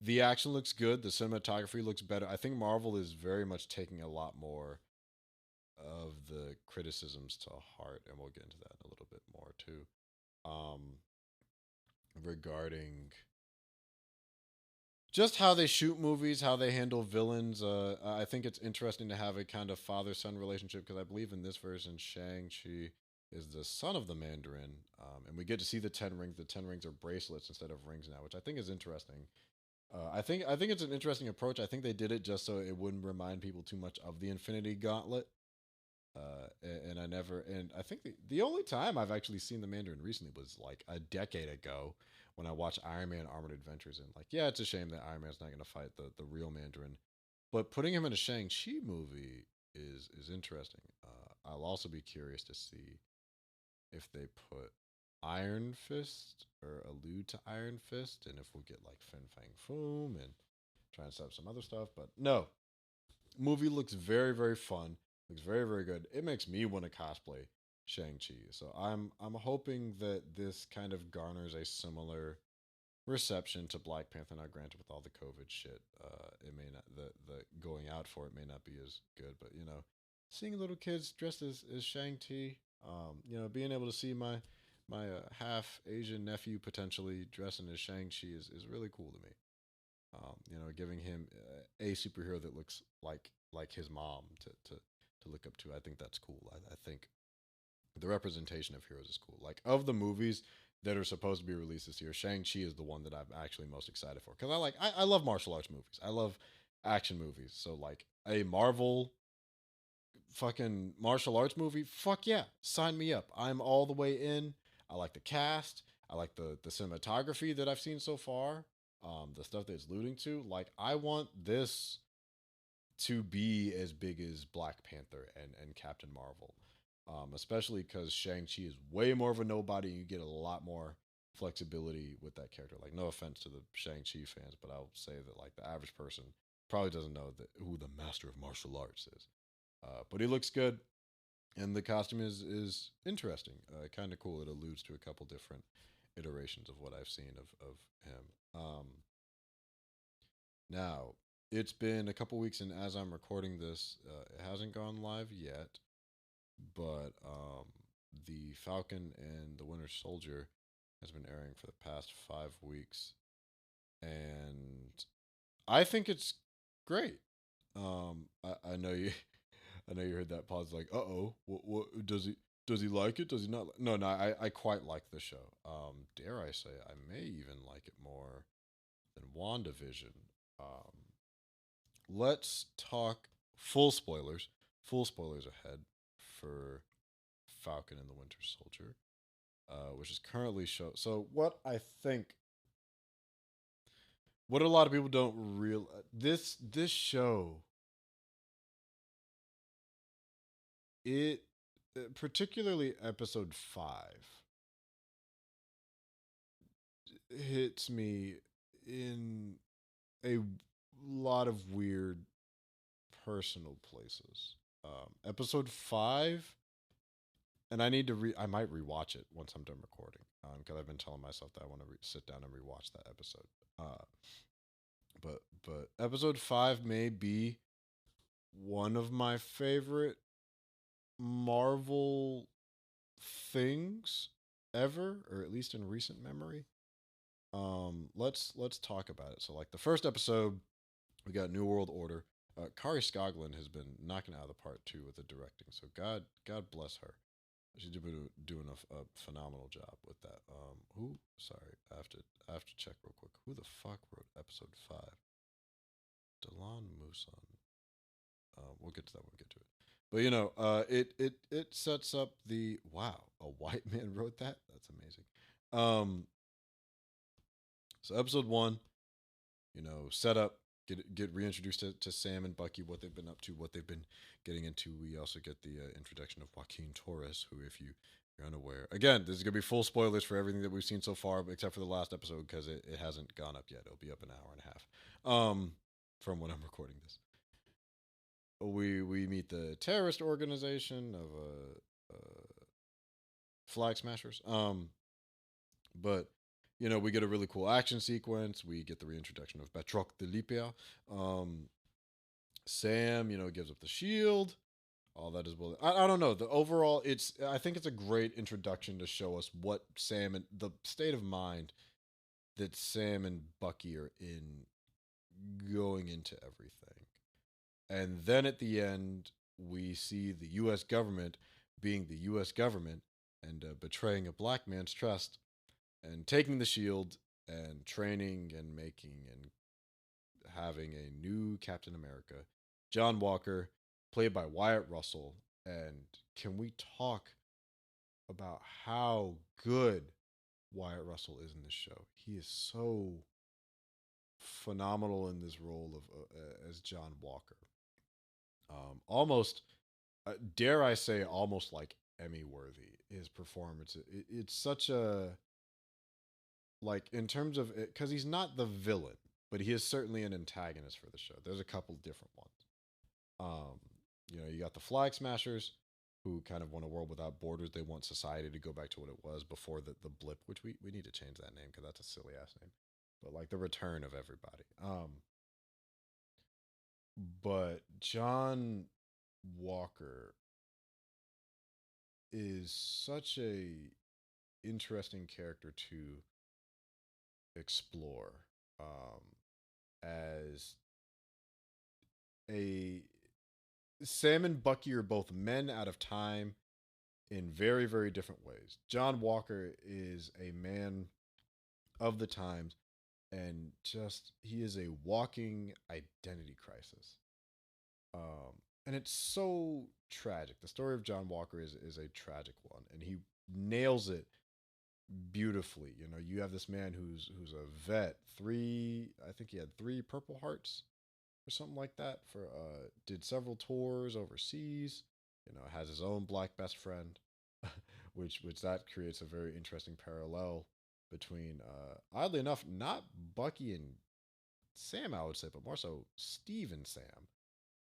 The action looks good. The cinematography looks better. I think Marvel is very much taking a lot more of the criticisms to heart, and we'll get into that in a little bit more too. Um, Regarding just how they shoot movies, how they handle villains. I think it's interesting to have a kind of father-son relationship because I believe in this version, Shang-Chi is the son of the Mandarin, and we get to see the 10 rings. The 10 rings are bracelets instead of rings now, which I think is interesting. I think it's an interesting approach. I think they did it just so it wouldn't remind people too much of the Infinity Gauntlet. And I think the only time I've actually seen the Mandarin recently was like a decade ago when I watched Iron Man Armored Adventures. And like, yeah, it's a shame that Iron Man's not going to fight the real Mandarin, but putting him in a Shang Chi movie is interesting. I'll also be curious to see if they put Iron Fist or allude to Iron Fist, and if we'll get like Fin Fang Foom and try and set up some other stuff. But no, movie looks very very fun. Looks very very good. It makes me want to cosplay Shang-Chi. So I'm hoping that this kind of garners a similar reception to Black Panther. Not granted, with all the COVID shit, it may not the going out for it may not be as good. But seeing little kids dressed as Shang Chi, being able to see my half Asian nephew potentially dressing as Shang Chi is really cool to me. Giving him a superhero that looks like his mom to look up to. I think that's cool. I think the representation of heroes is cool. Like of the movies that are supposed to be released this year, Shang Chi is the one that I'm actually most excited for because I love martial arts movies. I love action movies. So like a Marvel fucking martial arts movie, fuck yeah, sign me up. I'm all the way in. I like the cast. I like the cinematography that I've seen so far. The stuff that it's alluding to. Like I want this to be as big as Black Panther and Captain Marvel. Especially because Shang-Chi is way more of a nobody and you get a lot more flexibility with that character. Like, no offense to the Shang-Chi fans, but I'll say that, like, the average person probably doesn't know who the master of martial arts is. But he looks good, and the costume is interesting. Kind of cool. It alludes to a couple different iterations of what I've seen of him. Now, it's been a couple weeks, and as I'm recording this, it hasn't gone live yet, but the Falcon and the Winter Soldier has been airing for the past 5 weeks, and I think it's great. I know you, I know you heard that pause. Like, oh, what does he like it? Does he not? No, no, I quite like the show. Dare I say, I may even like it more than WandaVision. Um, let's talk full spoilers. Full spoilers ahead for Falcon and the Winter Soldier, which is currently show. So what a lot of people don't real this show it particularly episode 5 hits me in a lot of weird personal places. Episode 5, and I might rewatch it once I'm done recording because I've been telling myself that I want to sit down and rewatch that episode. Uh, but episode 5 may be one of my favorite Marvel things ever, or at least in recent memory. Let's talk about it. So, like the first episode, we got New World Order. Kari Skoglund has been knocking it out of the park too with the directing. So God bless her. She's doing a phenomenal job with that. Who? Sorry, I have to check real quick. Who the fuck wrote episode 5? Delon Muson. We'll get to that when we get to it. But it sets up the wow. A white man wrote that. That's amazing. Um, so episode 1, set up, get reintroduced to Sam and Bucky, what they've been up to, what they've been getting into. We also get the introduction of Joaquin Torres, who, if you're unaware, again, this is gonna be full spoilers for everything that we've seen so far, except for the last episode because it hasn't gone up yet. It'll be up an hour and a half, from when I'm recording this. We meet the terrorist organization of flag smashers. But we get a really cool action sequence. We get the reintroduction of Batroc de Lipia. Sam, gives up the shield. All that is well. I don't know. The overall, I think it's a great introduction to show us what Sam and the state of mind that Sam and Bucky are in going into everything. And then at the end, we see the U.S. government being the U.S. government and betraying a black man's trust and taking the shield and training and making and having a new Captain America, John Walker, played by Wyatt Russell. And can we talk about how good Wyatt Russell is in this show? He is so phenomenal in this role of as John Walker. Almost, dare I say, almost like Emmy worthy. His performance, it's such a, like, in terms of it, because he's not the villain, but he is certainly an antagonist for the show. There's a couple different ones. Um, you got the Flag Smashers, who kind of want a world without borders. They want society to go back to what it was before the blip, which we need to change that name because that's a silly ass name. But like the return of everybody. But John Walker is such a interesting character to explore, um, as a Sam and Bucky are both men out of time in very, very different ways. John Walker is a man of the times, and just he is a walking identity crisis. And it's so tragic. The story of John Walker is a tragic one, and he nails it beautifully. You have this man who's a vet. I think he had three Purple Hearts or something like that. For did several tours overseas. Has his own black best friend, which that creates a very interesting parallel between, oddly enough, not Bucky and Sam, I would say, but more so Steve and Sam.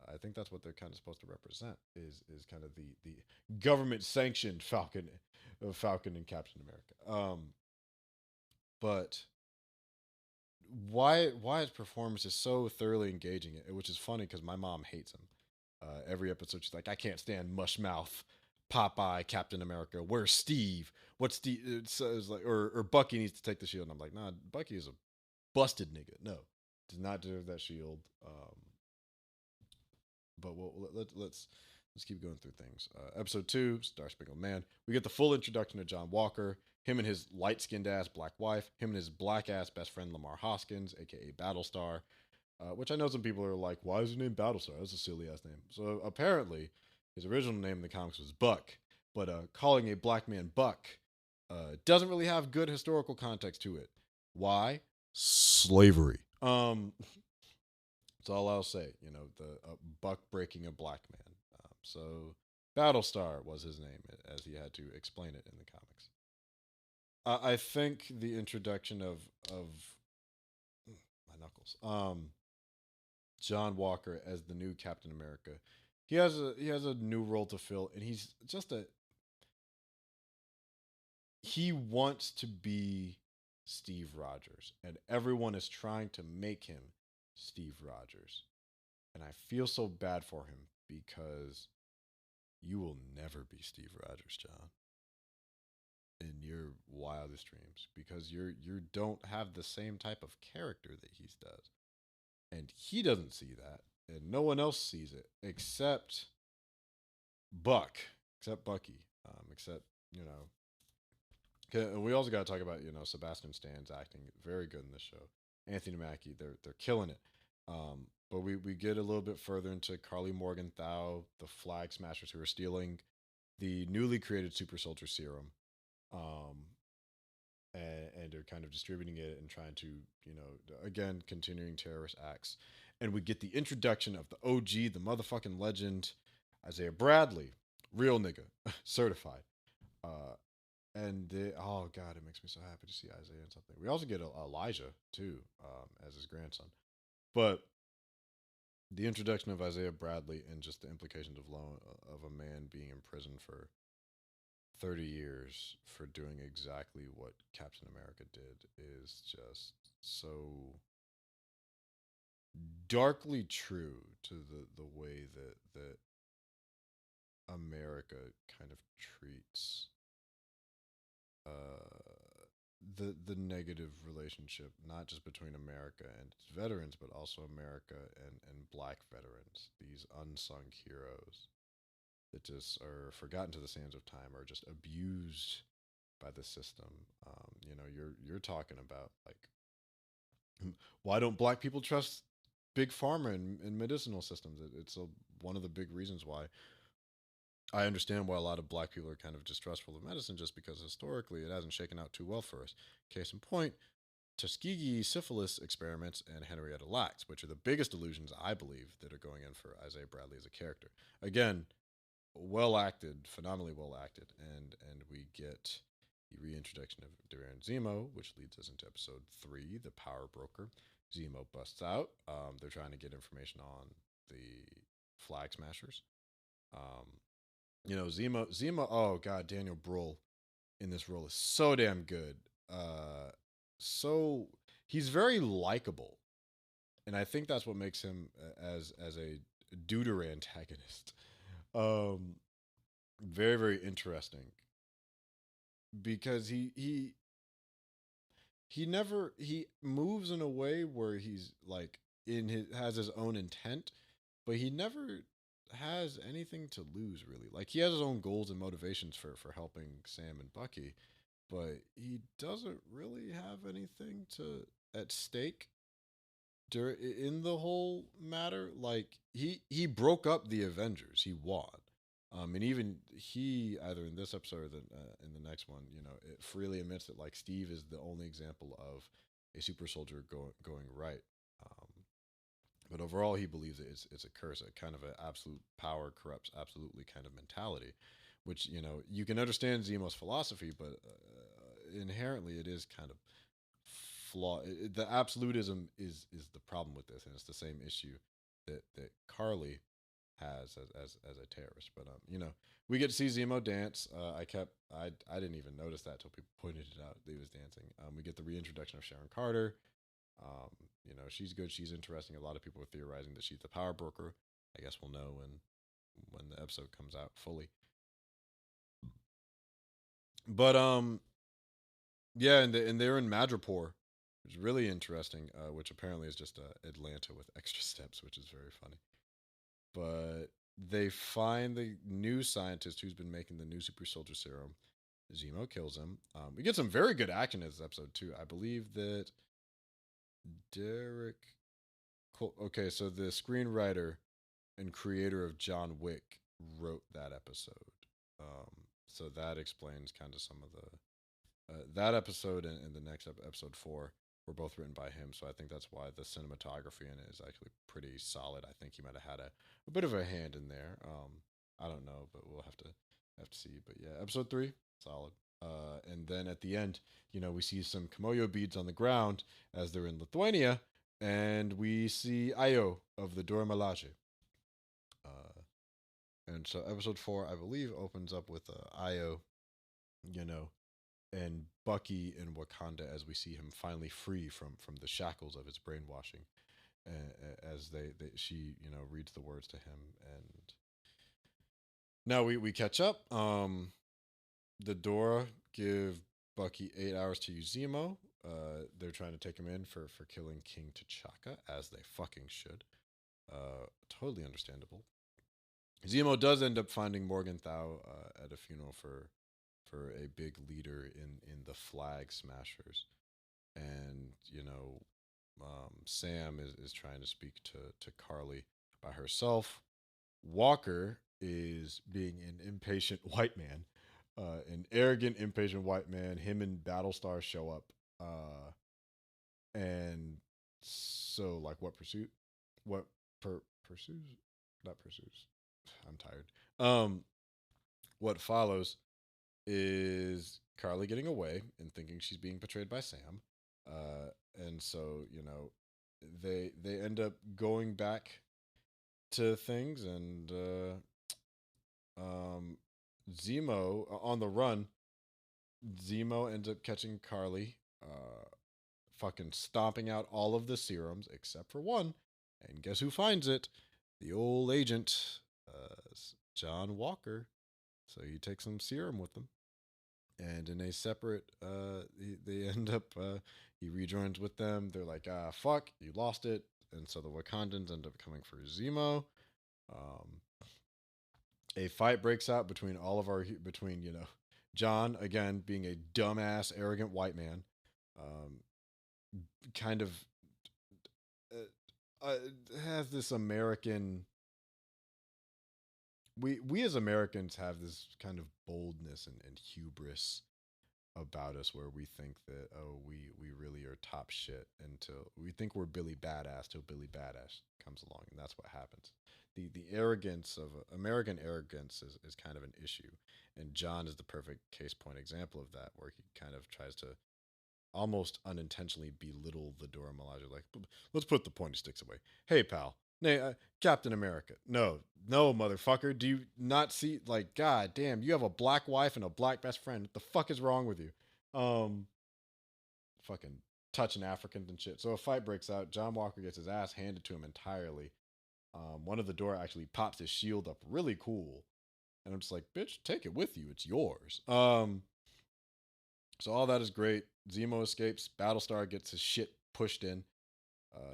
I think that's what they're kind of supposed to represent, is kind of the government sanctioned Falcon and Captain America. But Wyatt's performance is so thoroughly engaging, which is funny because my mom hates him. Every episode, she's like, "I can't stand Mushmouth, Popeye, Captain America. Where's Steve? What's Steve?" It's like, or Bucky needs to take the shield. And I'm like, "Nah, Bucky is a busted nigga. No, does not deserve that shield." But let's keep going through things. Episode 2, Star Spangled Man. We get the full introduction to John Walker, him and his light skinned ass black wife, him and his black ass best friend Lamar Hoskins, aka Battlestar. Which I know some people are like, why is his name Battlestar? That's a silly ass name. So apparently, his original name in the comics was Buck, but calling a black man Buck doesn't really have good historical context to it. Why? Slavery. That's all I'll say. The Buck breaking a black man. So Battlestar was his name, as he had to explain it in the comics. I think the introduction of my knuckles. John Walker as the new Captain America. He has a new role to fill, and he wants to be Steve Rogers, and everyone is trying to make him Steve Rogers. And I feel so bad for him because you will never be Steve Rogers, John, in your wildest dreams, because you don't have the same type of character that he does. And he doesn't see that, and no one else sees it except Buck, except Bucky, except you know. And we also got to talk about Sebastian Stan's acting very good in this show. Anthony Mackie, they're killing it. But we get a little bit further into Carly Morgenthau, the Flag Smashers who are stealing the newly created Super Soldier Serum, um, and they're kind of distributing it and trying to, again, continuing terrorist acts. And we get the introduction of the OG, the motherfucking legend, Isaiah Bradley, real nigga, certified. Uh, oh god, it makes me so happy to see Isaiah in something. We also get Elijah too, as his grandson. But the introduction of Isaiah Bradley and just the implications of a man being imprisoned for 30 years for doing exactly what Captain America did is just so darkly true to the way that America kind of treats the negative relationship, not just between America and its veterans, but also America and black veterans, these unsung heroes that just are forgotten to the sands of time, or just abused by the system. You're talking about, like, why don't black people trust big pharma and medicinal systems? It's one of the big reasons why I understand why a lot of black people are kind of distrustful of medicine, just because historically it hasn't shaken out too well for us. Case in point, Tuskegee syphilis experiments and Henrietta Lacks, which are the biggest illusions I believe that are going in for Isaiah Bradley as a character. Again, well acted, phenomenally well acted, and we get the reintroduction of Duran Zemo, which leads us into episode 3, the Power Broker. Zemo busts out. They're trying to get information on the Flag Smashers. Um, Zemo. Oh God, Daniel Bruhl in this role is so damn good. So he's very likable, and I think that's what makes him as a deuter antagonist. Um, Very very interesting because he moves in a way where he's like in his has his own intent, but he never has anything to lose really. Like he has his own goals and motivations for helping Sam and Bucky, but he doesn't really have anything to at stake in the whole matter. Like he broke up the Avengers. He won. And even he, either in this episode or in the next one, it freely admits that like Steve is the only example of a super soldier going right. Um, but overall, he believes it's a curse, a kind of an absolute power corrupts absolutely kind of mentality, which you can understand Zemo's philosophy, but inherently it is kind of flaw. The absolutism is the problem with this, and it's the same issue that Carly has as a terrorist. But we get to see Zemo dance. I didn't even notice that till people pointed it out. That he was dancing. We get the reintroduction of Sharon Carter. She's good. She's interesting. A lot of people are theorizing that she's the power broker. I guess we'll know when the episode comes out fully. But yeah, and they're in Madripoor, which is really interesting. Which apparently is just Atlanta with extra steps, which is very funny. But they find the new scientist who's been making the new super soldier serum. Zemo kills him. We get some very good action in this episode too. I believe that Derek. Okay, so the screenwriter and creator of John Wick wrote that episode. So that explains kind of some of the that episode and the next episode 4 were both written by him. So I think that's why the cinematography in it is actually pretty solid. I think he might have had a bit of a hand in there. I don't know, but we'll have to see. But yeah, episode 3, solid. And then at the end, we see some Komoyo beads on the ground as they're in Lithuania, and we see Io of the Dora Milaje. And so episode 4, I believe, opens up with Io, you know, and Bucky in Wakanda as we see him finally free from the shackles of his brainwashing, as she reads the words to him, and now we catch up. The Dora give Bucky 8 hours to use Zemo. They're trying to take him in for killing King T'Chaka, as they fucking should. Totally understandable. Zemo does end up finding Morgenthau at a funeral for a big leader in the Flag Smashers, and Sam is trying to speak to Carly by herself. Walker is being an impatient white man, an arrogant, impatient white man. Him and Battlestar show up, and so like what pursuit, what pursues, not pursues. I'm tired. What follows is Carly getting away and thinking she's being betrayed by Sam. And so, they end up going back to things, and Zemo on the run. Zemo ends up catching Carly, fucking stomping out all of the serums except for one. And guess who finds it? The old agent, John Walker. So he takes some serum with him, and in a separate they end up he rejoins with them. They're like, fuck, you lost it. And so the Wakandans end up coming for Zemo. um a fight breaks out between John, again being a dumbass arrogant white man, um kind of uh, has this American, we as Americans have this kind of boldness and hubris about us where we think that, oh, we really are top shit until we think we're Billy Badass till Billy Badass comes along, and that's what happens. The arrogance of American arrogance is kind of an issue, and John is the perfect case point example of that, where he kind of tries to almost unintentionally belittle the Dora Milaje. Like, let's put the pointy sticks away. Hey, pal. Nay, Captain America. No, no, motherfucker. Do you not see? Like, god damn, you have a black wife and a black best friend. What the fuck is wrong with you? Um, fucking touching Africans and shit. So a fight breaks out. John Walker gets his ass handed to him entirely. One of the Dora actually pops his shield up really cool. And I'm just like, bitch, take it with you. It's yours. So all that is great. Zemo escapes. Battlestar gets his shit pushed in.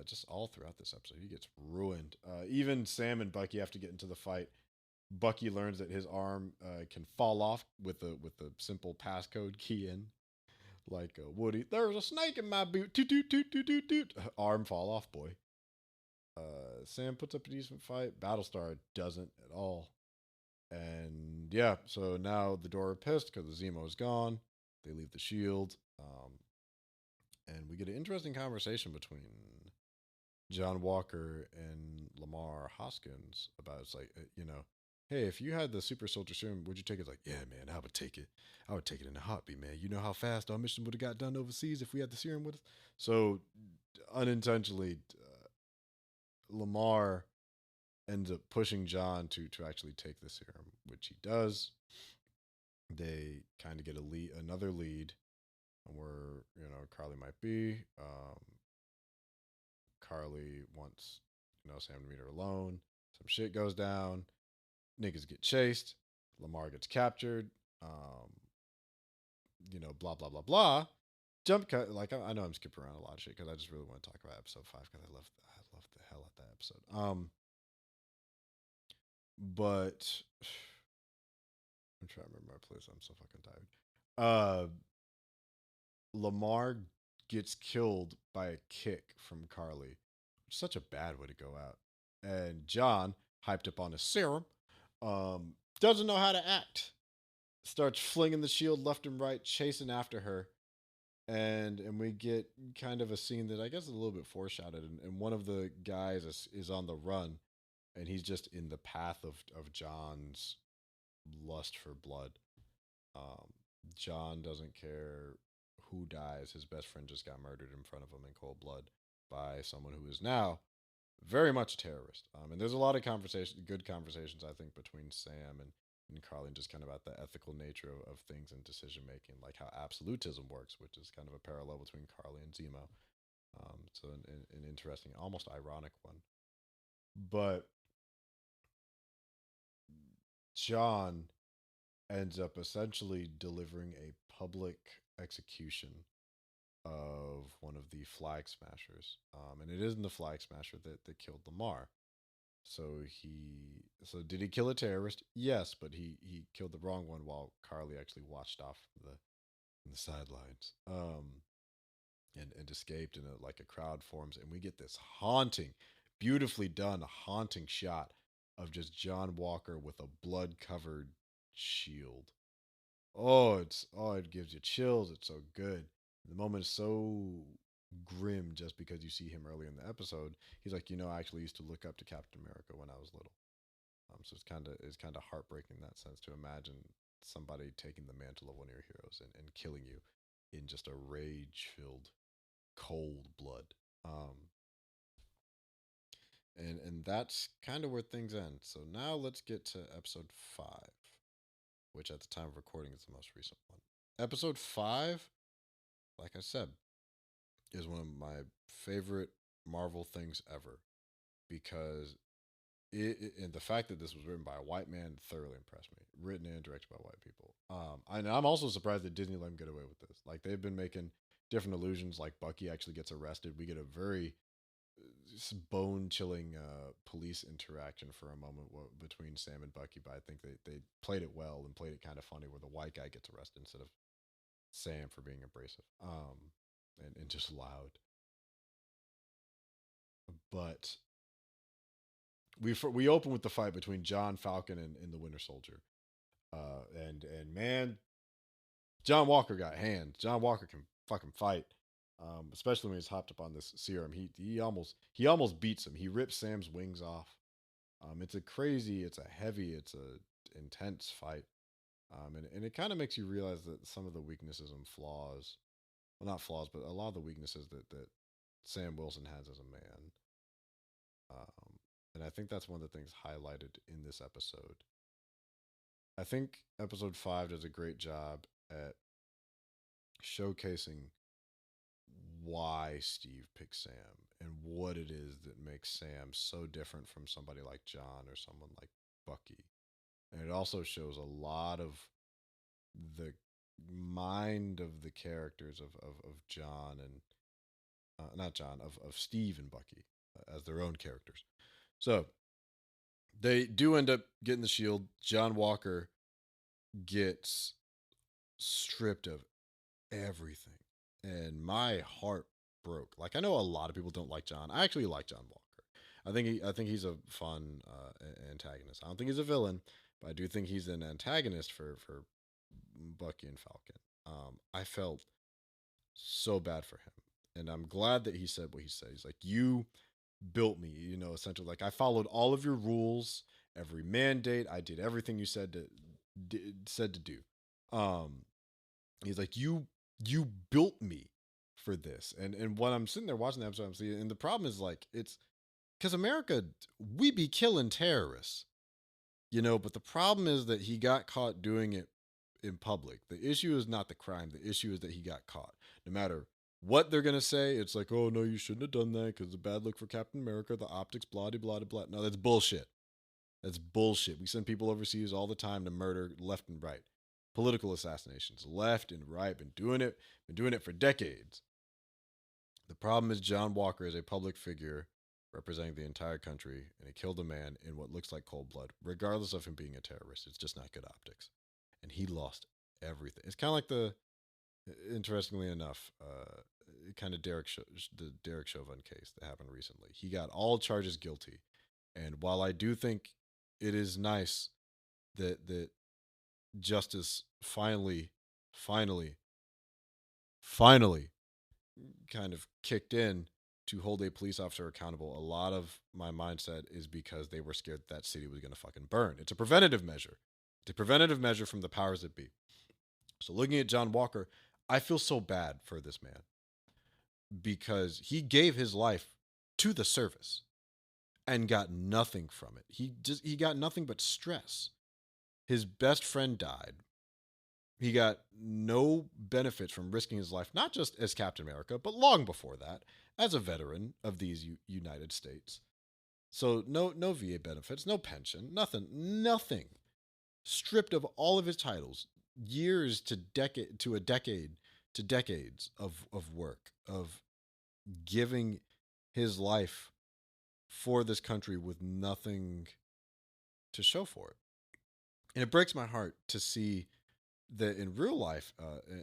Just all throughout this episode, he gets ruined. Even Sam and Bucky have to get into the fight. Bucky learns that his arm can fall off with a simple passcode key in, like Woody. There's a snake in my boot. Toot toot toot toot toot toot. Arm fall off, boy. Sam puts up a decent fight. Battlestar doesn't at all. And yeah, so now the Dora are pissed because the Zemo is gone. They leave the shield. And we get an interesting conversation between John Walker and Lamar Hoskins about it's like, hey, if you had the super soldier serum, would you take it? It's like, yeah, man, I would take it. I would take it in a heartbeat, man. You know how fast our mission would have got done overseas if we had the serum with us? So unintentionally, Lamar ends up pushing John to actually take the serum, which he does. They kind of get another lead on where Carly might be. Carly wants Sam to meet her alone. Some shit goes down. Niggas get chased. Lamar gets captured. Blah blah blah blah. Jump cut. Like I know I'm skipping around a lot of shit because I just really want to talk about episode 5 because I love the hell out that episode. But I'm trying to remember my place. I'm so fucking tired. Lamar gets killed by a kick from Carly. Such a bad way to go out. And John, hyped up on his serum, doesn't know how to act. Starts flinging the shield left and right, chasing after her. And we get kind of a scene that I guess is a little bit foreshadowed. And one of the guys is on the run, and he's just in the path of John's lust for blood. John doesn't care who dies. His best friend just got murdered in front of him in cold blood by someone who is now very much a terrorist. And there's a lot of good conversations, I think, between Sam and Carly, and just kind of about the ethical nature of things and decision making, like how absolutism works, which is kind of a parallel between Carly and Zemo. So an interesting, almost ironic one. But John ends up essentially delivering a public execution of one of the flag smashers. And it isn't the flag smasher that killed Lamar. So did he kill a terrorist? Yes, but he killed the wrong one while Carly actually watched off the sidelines. And escaped, and like a crowd forms, and we get this haunting, beautifully done haunting shot of just John Walker with a blood covered shield. It gives you chills. It's so good. The moment is so grim just because you see him early in the episode. He's like, I actually used to look up to Captain America when I was little. So it's kind of heartbreaking in that sense to imagine somebody taking the mantle of one of your heroes and killing you in just a rage filled cold blood. And that's kind of where things end. So now let's get to episode 5, which at the time of recording is the most recent one. Episode 5, like I said, is one of my favorite Marvel things ever, because and the fact that this was written by a white man thoroughly impressed me. Written and directed by white people. I'm also surprised that Disney let him get away with this. Like, they've been making different illusions. Like, Bucky actually gets arrested. We get a very bone chilling police interaction for a moment between Sam and Bucky, but I think they played it well and played it kind of funny, where the white guy gets arrested instead of Sam for being abrasive and just loud. But we open with the fight between John, Falcon, and the Winter Soldier, and man, John Walker got hands. John Walker can fucking fight. Especially when he's hopped up on this serum. He almost beats him. He rips Sam's wings off. It's a crazy, it's a heavy, it's a intense fight. And it kind of makes you realize that some of the weaknesses and flaws, well, not flaws, but a lot of the weaknesses that Sam Wilson has as a man. And I think that's one of the things highlighted in this episode. I think episode 5 does a great job at showcasing why Steve picked Sam and what it is that makes Sam so different from somebody like John or someone like Bucky. And it also shows a lot of the mind of the characters of John and not John, of Steve and Bucky as their own characters. So they do end up getting the shield. John Walker gets stripped of everything, and my heart broke. Like, I know a lot of people don't like John. I actually like John Walker. I think he's a fun antagonist. I don't think he's a villain, but I do think he's an antagonist for Bucky and Falcon. I felt so bad for him, and I'm glad that he said what he said. He's like, "You built me," essentially. Like, I followed all of your rules, every mandate. I did everything you said to do. Um, he's like, you built me for this. And when I'm sitting there watching the episode, I'm seeing, and the problem is, like, it's because America, we be killing terrorists, but the problem is that he got caught doing it in public. The issue is not the crime. The issue is that he got caught. No matter what they're gonna say, it's like, oh no, you shouldn't have done that because it's a bad look for Captain America. The optics, blah blah blah blah. No, that's bullshit. That's bullshit. We send people overseas all the time to murder left and right. Political assassinations, left and right. Been doing it for decades. The problem is John Walker is a public figure representing the entire country, and he killed a man in what looks like cold blood, regardless of him being a terrorist. It's just not good optics, and he lost everything. It's kind of like interestingly enough, kind of the Derek Chauvin case that happened recently. He got all charges guilty, and while I do think it is nice that justice finally, finally kind of kicked in to hold a police officer accountable, a lot of my mindset is because they were scared that city was going to fucking burn. It's a preventative measure. It's a preventative measure from the powers that be. So looking at John Walker, I feel so bad for this man because he gave his life to the service and got nothing from it. He got nothing but stress. His best friend died. He got no benefits from risking his life, not just as Captain America, but long before that, as a veteran of these United States. So no VA benefits, no pension, nothing. Stripped of all of his titles, years to a decade to decades of work, of giving his life for this country with nothing to show for it. And it breaks my heart to see that in real life,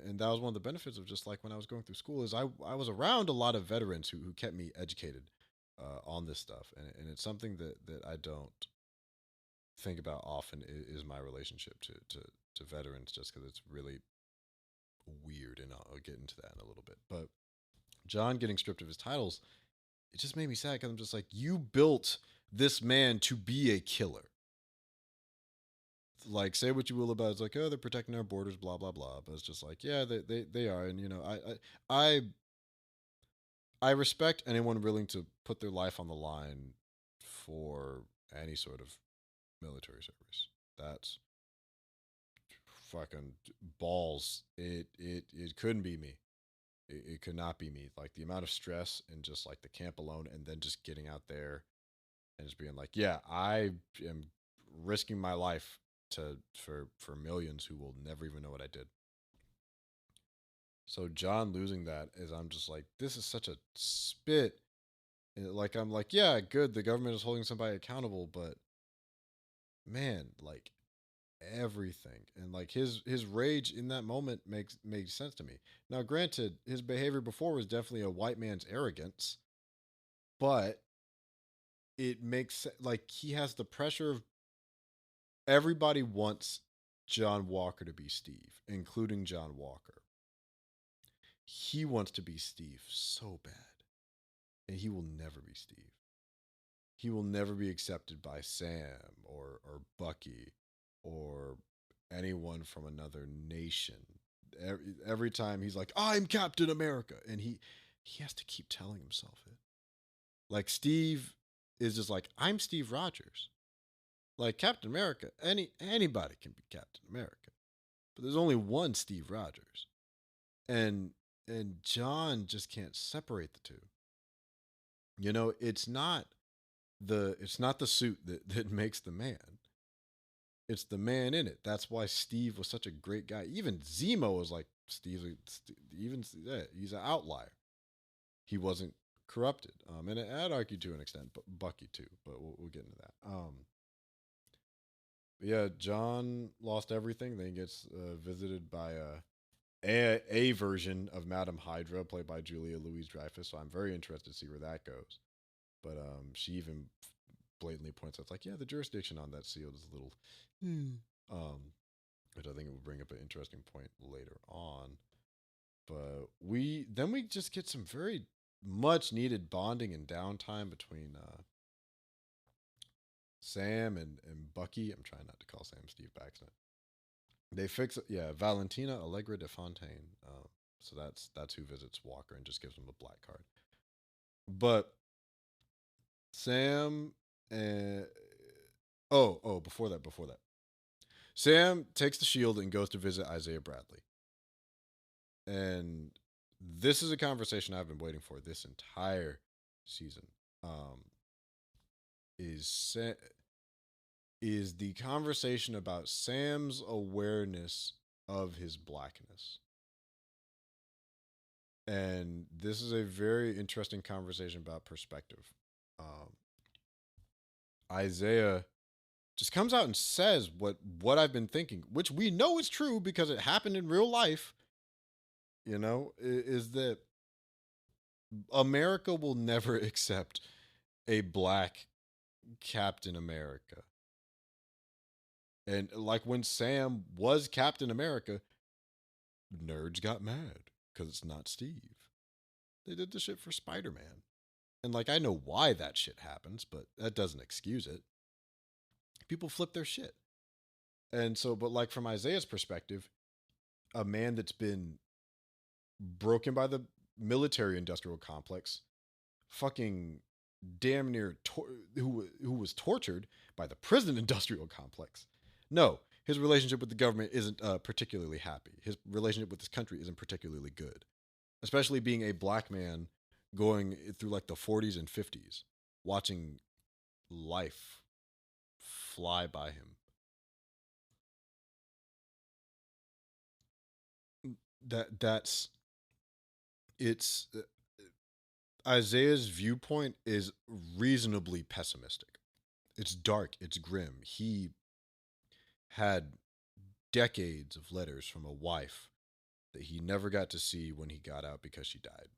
and that was one of the benefits of just like when I was going through school, is I was around a lot of veterans who kept me educated on this stuff, and it's something that I don't think about often is my relationship to veterans, just because it's really weird, and I'll get into that in a little bit. But John getting stripped of his titles, it just made me sad because I'm just like, you built this man to be a killer. Like, say what you will about it. It's like, oh, they're protecting our borders, blah blah blah. But it's just like, yeah, they are, and I I respect anyone willing to put their life on the line for any sort of military service. That's fucking balls. It couldn't be me. It could not be me. Like, the amount of stress and just like the camp alone, and then just getting out there and just being like, yeah, I am risking my life for millions who will never even know what I did. So John losing that is, I'm just like, this is such a spit. And like, I'm like, yeah, good, the government is holding somebody accountable, but man, like, everything, and like his rage in that moment makes sense to me. Now, granted, his behavior before was definitely a white man's arrogance, but it makes like he has the pressure of everybody wants John Walker to be Steve, including John Walker. He wants to be Steve so bad, and he will never be Steve. He will never be accepted by Sam or Bucky or anyone from another nation. Every time he's like, "I'm Captain America," and he has to keep telling himself it. Like Steve is just like, "I'm Steve Rogers." Like Captain America, anybody can be Captain America, but there's only one Steve Rogers, and John just can't separate the two. You know, it's not the suit that makes the man. It's the man in it. That's why Steve was such a great guy. Even Zemo was like even yeah, he's an outlier. He wasn't corrupted. And I'd argue to an extent, but Bucky too. But we'll get into that. Yeah, John lost everything. Then he gets visited by a version of Madame Hydra, played by Julia Louise Dreyfus. So I'm very interested to see where that goes. But she even blatantly points out, it's like, yeah, the jurisdiction on that shield is a little, um, which I think will bring up an interesting point later on. But we just get some very much needed bonding and downtime between Sam and Bucky. I'm trying not to call Sam Steve by accident. They fix it, yeah. Valentina Allegra de Fontaine. So that's who visits Walker and just gives him a black card. But Sam and before that, Sam takes the shield and goes to visit Isaiah Bradley. And this is a conversation I've been waiting for this entire season. Is is the conversation about Sam's awareness of his blackness. And this is a very interesting conversation about perspective. Um, Isaiah just comes out and says what I've been thinking, which we know is true because it happened in real life. You know, is that America will never accept a black Captain America. And like when Sam was Captain America, nerds got mad because it's not Steve. They did the shit for Spider Man. And like, I know why that shit happens, but that doesn't excuse it. People flip their shit. And so, but like from Isaiah's perspective, a man that's been broken by the military industrial complex, fucking damn near who was tortured by the prison industrial complex. No, his relationship with the government isn't particularly happy. His relationship with this country isn't particularly good, especially being a black man going through like the 40s and 50s, watching life fly by him. That's it's Isaiah's viewpoint is reasonably pessimistic. It's dark, it's grim. He had decades of letters from a wife that he never got to see when he got out because she died.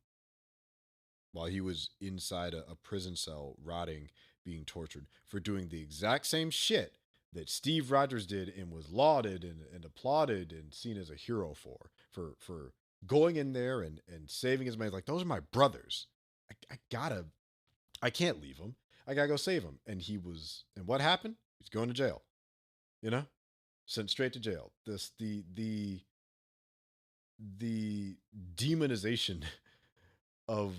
While he was inside a prison cell, rotting, being tortured for doing the exact same shit that Steve Rogers did and was lauded and applauded and seen as a hero for going in there and saving his man. Like, those are my brothers. I can't leave them. I gotta go save them. And what happened? He's going to jail. You know, sent straight to jail. The demonization of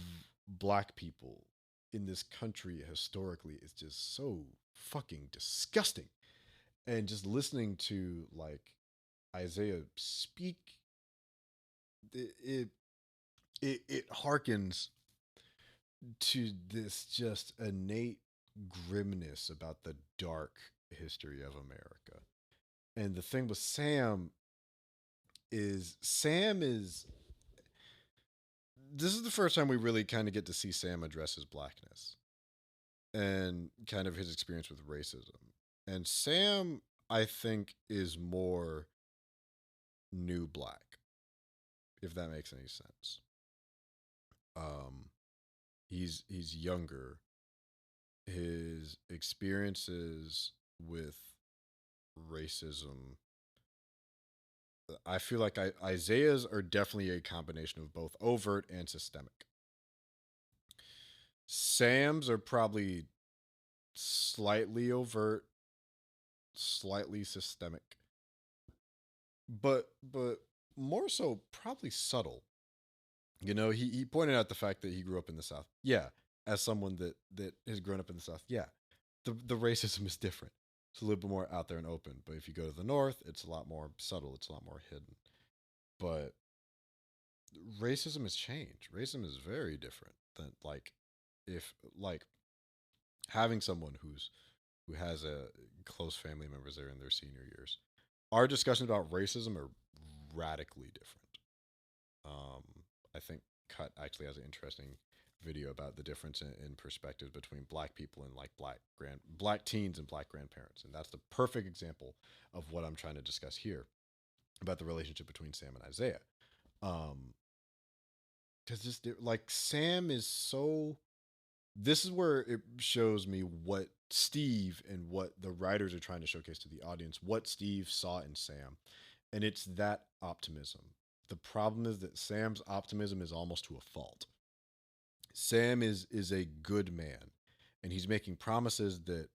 black people in this country historically is just so fucking disgusting. And just listening to like Isaiah speak, it it harkens to this just innate grimness about the dark history of America. And the thing with Sam is this is the first time we really kind of get to see Sam address his blackness and kind of his experience with racism. And Sam, I think, is more new black, if that makes any sense. Um, he's younger. His experiences with racism I feel like Isaiah's are definitely a combination of both overt and systemic. Sam's are probably slightly overt, slightly systemic, but more so probably subtle. You know, he pointed out the fact that he grew up in the South. Yeah, as someone that has grown up in the South, yeah, the racism is different. It's a little bit more out there and open. But if you go to the North, it's a lot more subtle. It's a lot more hidden. But racism has changed. Racism is very different than like if like having someone who has a close family members there in their senior years. Our discussions about racism are radically different. Um, I think Cut actually has an interesting video about the difference in perspectives between black people and like black teens and black grandparents, and that's the perfect example of what I'm trying to discuss here about the relationship between Sam and Isaiah. Um, because just like Sam is so. This is where it shows me what Steve and what the writers are trying to showcase to the audience, what Steve saw in Sam, and it's that optimism. The problem is that Sam's optimism is almost to a fault. Sam is a good man, and he's making promises that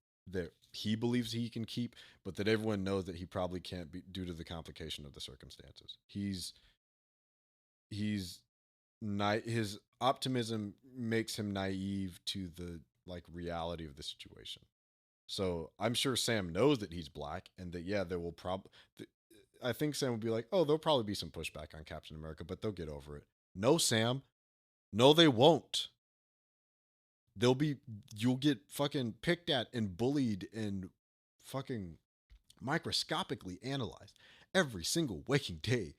he believes he can keep, but that everyone knows that he probably can't be due to the complication of the circumstances. He's his optimism makes him naive to the like reality of the situation. So I'm sure Sam knows that he's black and that yeah, there will probably. I think Sam would be like, oh, there'll probably be some pushback on Captain America, but they'll get over it. No, Sam. No, they won't. They'll be. You'll get fucking picked at and bullied and fucking microscopically analyzed every single waking day,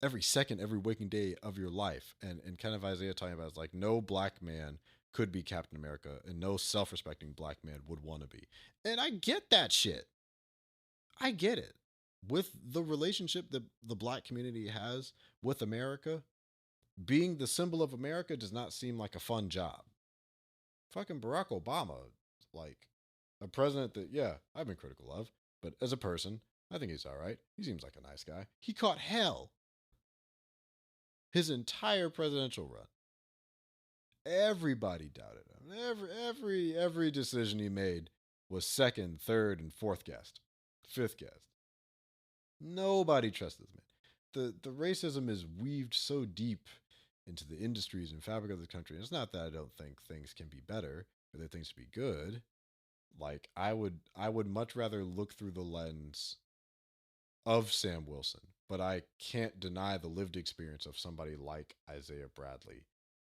every second, every waking day of your life. And kind of Isaiah talking about is like no black man could be Captain America and no self-respecting black man would want to be. And I get that shit. I get it. With the relationship that the black community has with America, being the symbol of America does not seem like a fun job. Fucking Barack Obama, like a president that, yeah, I've been critical of, but as a person, I think he's all right. He seems like a nice guy. He caught hell his entire presidential run. Everybody doubted him. Every decision he made was second, third, and fourth guessed, fifth guessed. Nobody trusts this man. The racism is weaved so deep into the industries and fabric of the country. And it's not that I don't think things can be better or that things should be good. Like I would much rather look through the lens of Sam Wilson, but I can't deny the lived experience of somebody like Isaiah Bradley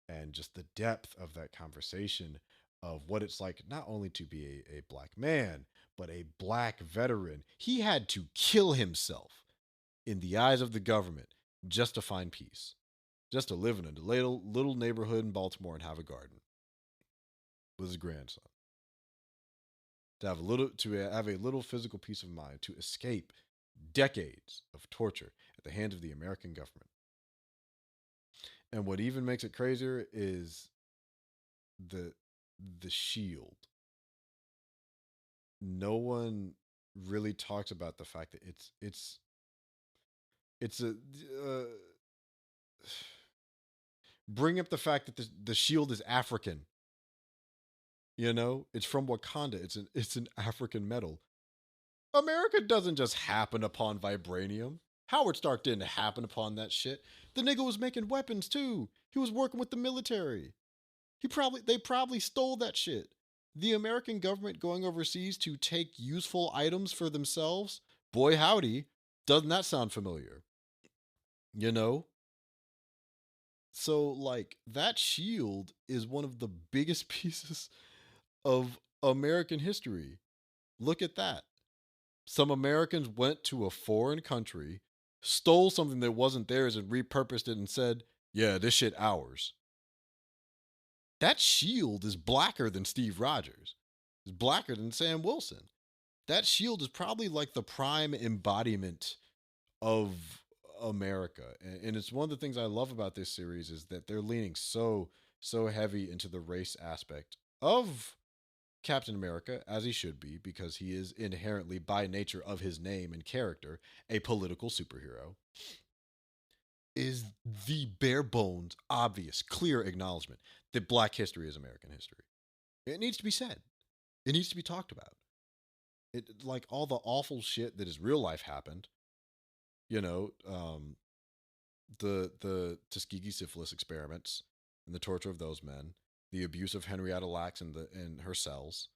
and just the depth of that conversation of what it's like not only to be a black man, but a black veteran. He had to kill himself in the eyes of the government just to find peace, just to live in a little neighborhood in Baltimore and have a garden with his grandson, to have a little physical peace of mind, to escape decades of torture at the hands of the American government. And what even makes it crazier is the the shield. No one really talks about the fact that it's a bring up the fact that the shield is African. You know, it's from Wakanda. It's an African metal. America doesn't just happen upon vibranium. Howard Stark didn't happen upon that shit. The nigga was making weapons too. He was working with the military. They probably stole that shit. The American government going overseas to take useful items for themselves. Boy howdy, doesn't that sound familiar? You know? So like that shield is one of the biggest pieces of American history. Look at that. Some Americans went to a foreign country, stole something that wasn't theirs and repurposed it and said, "Yeah, this shit ours." That shield is blacker than Steve Rogers. It's blacker than Sam Wilson. That shield is probably like the prime embodiment of America. And it's one of the things I love about this series is that they're leaning so heavy into the race aspect of Captain America, as he should be, because he is inherently, by nature of his name and character, a political superhero, is the bare bones, obvious, clear acknowledgement that Black history is American history. It needs to be said. It needs to be talked about. It like all the awful shit that is real life happened. You know, the Tuskegee syphilis experiments and the torture of those men, the abuse of Henrietta Lacks in her cells,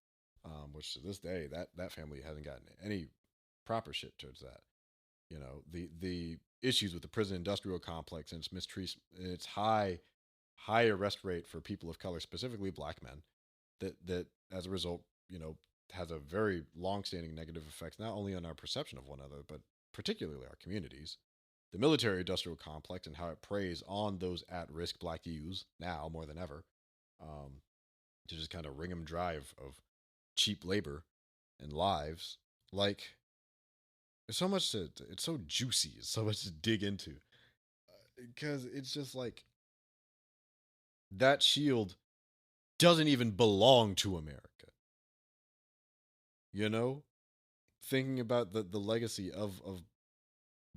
which to this day that family hasn't gotten any proper shit towards that. You know, the issues with the prison industrial complex and its mistreatment, its high arrest rate for people of color, specifically black men, that as a result, you know, has a very long-standing negative effects not only on our perception of one another, but particularly our communities. The military industrial complex and how it preys on those at-risk black youths now more than ever, um, to just kind of wring them dry of cheap labor and lives. Like, there's so much to, it's so juicy, it's so much to dig into. Because it's just like, that shield doesn't even belong to America. You know? Thinking about the legacy of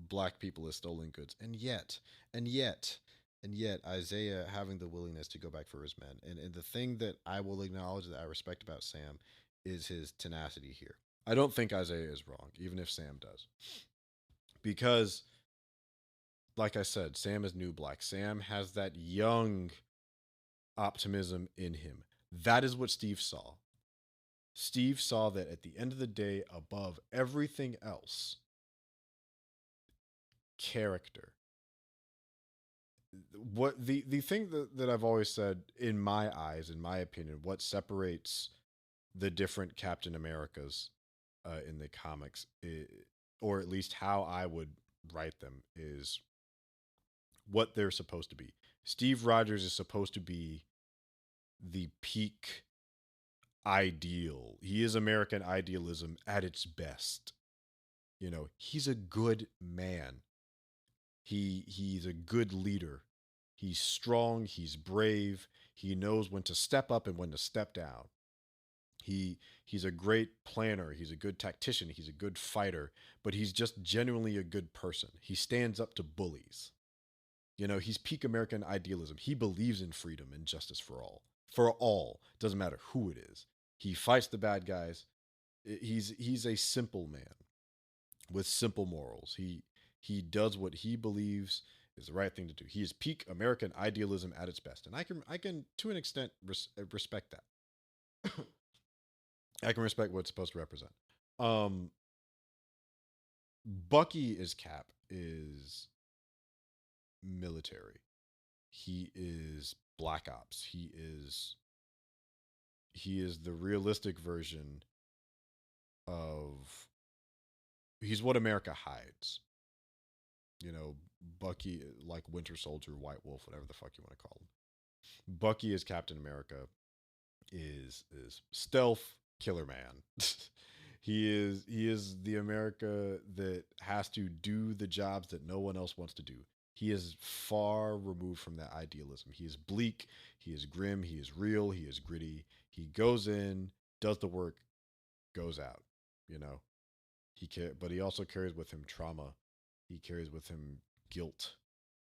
black people as stolen goods. And yet, and yet, Isaiah having the willingness to go back for his men. And the thing that I will acknowledge that I respect about Sam is his tenacity here. I don't think Isaiah is wrong, even if Sam does. Because, like I said, Sam is new black. Sam has that young optimism in him. That is what Steve saw. Steve saw that at the end of the day, above everything else, character. What the thing that I've always said, in my eyes, in my opinion, what separates the different Captain Americas in the comics, or at least how I would write them, is what they're supposed to be. Steve Rogers is supposed to be the peak ideal. He is American idealism at its best. You know, he's a good man. He's a good leader. He's strong, he's brave, he knows when to step up and when to step down. He's a great planner, he's a good tactician, he's a good fighter, but he's just genuinely a good person. He stands up to bullies. You know, he's peak American idealism. He believes in freedom and justice for all. For all. Doesn't matter who it is. He fights the bad guys. He's a simple man with simple morals. He does what he believes is the right thing to do. He is peak American idealism at its best, and I can to an extent respect that. I can respect what it's supposed to represent. Um, Bucky is Cap is military. He is Black Ops. He is the realistic version of, he's what America hides. You know, Bucky, like Winter Soldier, White Wolf, whatever the fuck you want to call him. Bucky as Captain America is stealth killer man. He is the America that has to do the jobs that no one else wants to do. He is far removed from that idealism. He is bleak, he is grim, he is real, he is gritty. He goes in, does the work, goes out. You know, but he also carries with him trauma. He carries with him guilt.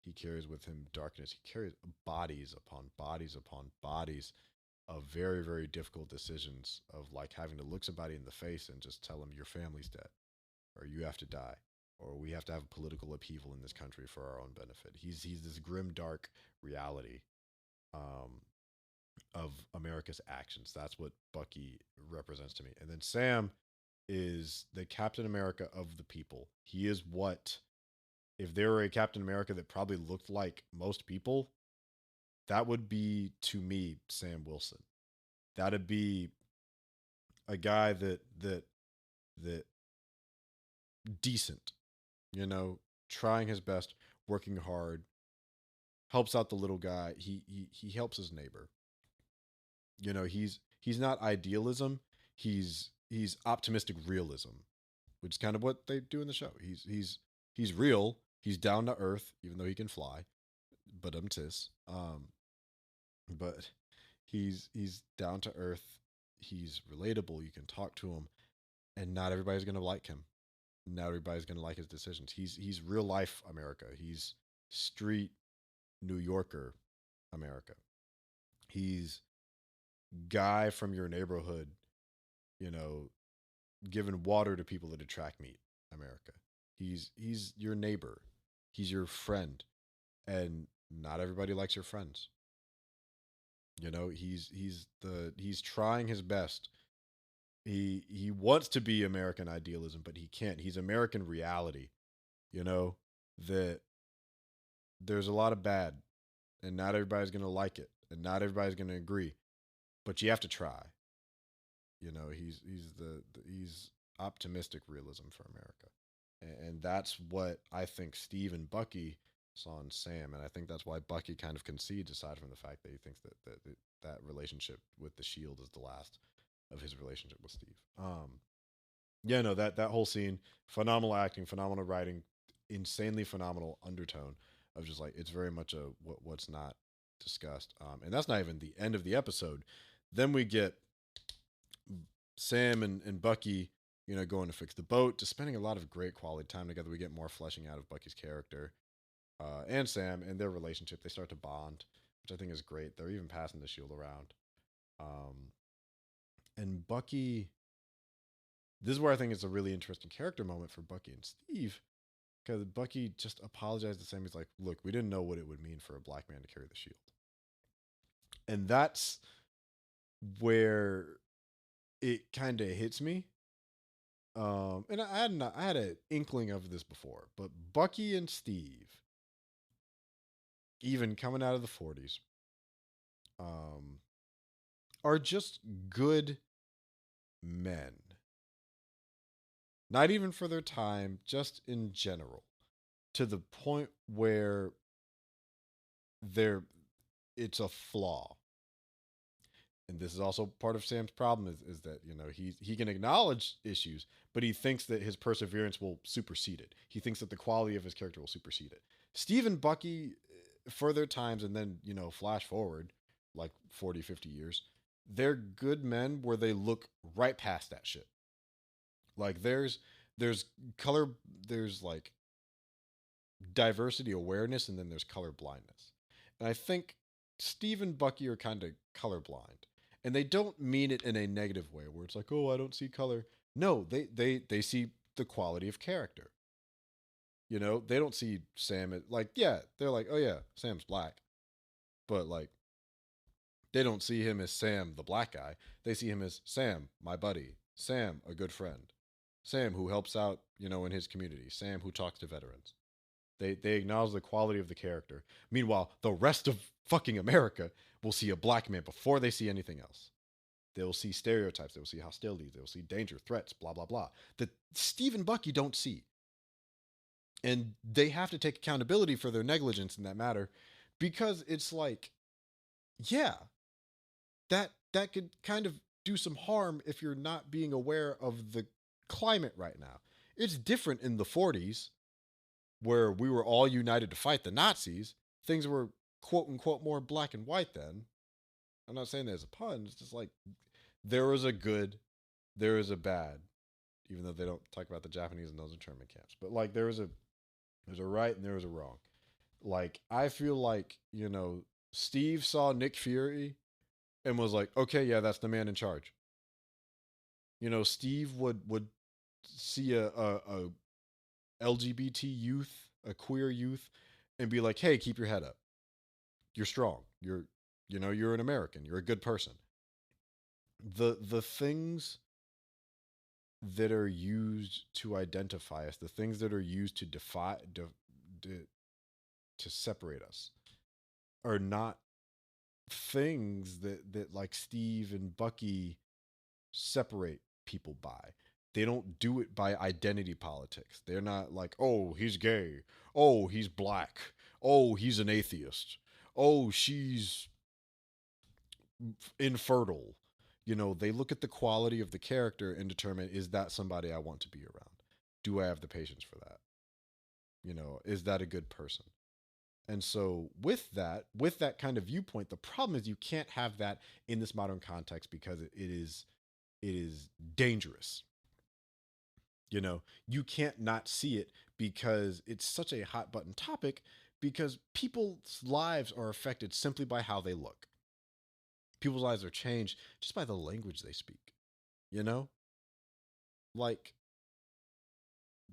He carries with him darkness. He carries bodies upon bodies upon bodies of very, very difficult decisions, of like having to look somebody in the face and just tell them your family's dead, or you have to die, or we have to have political upheaval in this country for our own benefit. He's this grim, dark reality, um, of America's actions. That's what Bucky represents to me. And then Sam is the Captain America of the people. He is what, if there were a Captain America that probably looked like most people, that would be, to me, Sam Wilson. That'd be a guy that decent, you know, trying his best, working hard, helps out the little guy. He helps his neighbor. You know, he's not idealism. He's optimistic realism, which is kind of what they do in the show. He's real. He's down to earth, even though he can fly. But tis. But he's down to earth. he's relatable. You can talk to him, and not everybody's gonna like him. Not everybody's gonna like his decisions. He's real life America. He's street New Yorker America. He's guy from your neighborhood, you know, giving water to people that attract meat America. He's your neighbor. He's your friend, and not everybody likes your friends. You know, he's trying his best. He wants to be American idealism, but he can't. He's American reality. You know that there's a lot of bad, and not everybody's gonna like it, and not everybody's gonna agree. But you have to try. You know, he's optimistic realism for America, and that's what I think Steve and Bucky saw in Sam, and I think that's why Bucky kind of concedes, aside from the fact that he thinks that relationship with the Shield is the last of his relationship with Steve. Yeah, no, that whole scene, phenomenal acting, phenomenal writing, insanely phenomenal undertone of just like it's very much a what's not discussed, and that's not even the end of the episode. Then we get Sam and Bucky, going to fix the boat, just spending a lot of great quality time together. We get more fleshing out of Bucky's character, and Sam and their relationship. They start to bond, which I think is great. They're even passing the shield around. Um, and Bucky, this is where I think it's a really interesting character moment for Bucky and Steve, because Bucky just apologized to Sam. He's like, "Look, we didn't know what it would mean for a black man to carry the shield," and that's where it kind of hits me. And I had an inkling of this before, but Bucky and Steve, even coming out of the 40s, um, are just good men. Not even for their time, just in general, to the point where they're it's a flaw. And this is also part of Sam's problem is that he can acknowledge issues, but he thinks that his perseverance will supersede it. He thinks that the quality of his character will supersede it. Steve and Bucky, for their times, and then flash forward like 40, 50 years, they're good men where they look right past that shit. Like there's color, there's like diversity awareness, and then there's color blindness. And I think Steve and Bucky are kind of colorblind. And they don't mean it in a negative way where it's like, "Oh, I don't see color." No, they see the quality of character. They don't see Sam as like, yeah, they're like, "Oh yeah, Sam's black." But like they don't see him as Sam the black guy. They see him as Sam, my buddy. Sam, a good friend. Sam who helps out, in his community. Sam who talks to veterans. They acknowledge the quality of the character. Meanwhile, the rest of fucking America will see a black man before they see anything else. They will see stereotypes. They will see hostility. They will see danger, threats, blah, blah, blah. That Steve and Bucky don't see. And they have to take accountability for their negligence in that matter, because it's like, yeah, that could kind of do some harm if you're not being aware of the climate right now. It's different in the 40s where we were all united to fight the Nazis. Things were quote unquote more black and white then. I'm not saying there's a pun. It's just like there was a good, there is a bad, even though they don't talk about the Japanese in those internment camps. But like there's a right and there was a wrong. Like I feel like Steve saw Nick Fury and was like, okay, yeah, that's the man in charge. Steve would see a LGBT youth, a queer youth, and be like, hey, keep your head up. You're strong. You're an American. You're a good person. The things that are used to identify us, the things that are used to to separate us, are not things that like Steve and Bucky separate people by. They don't do it by identity politics. They're not like, oh, he's gay. Oh, he's black. Oh, he's an atheist. Oh, she's infertile. They look at the quality of the character and determine, is that somebody I want to be around? Do I have the patience for that? Is that a good person? And so with that kind of viewpoint, the problem is you can't have that in this modern context because it is dangerous. You know, you can't not see it because it's such a hot button topic because people's lives are affected simply by how they look. People's lives are changed just by the language they speak. You know, like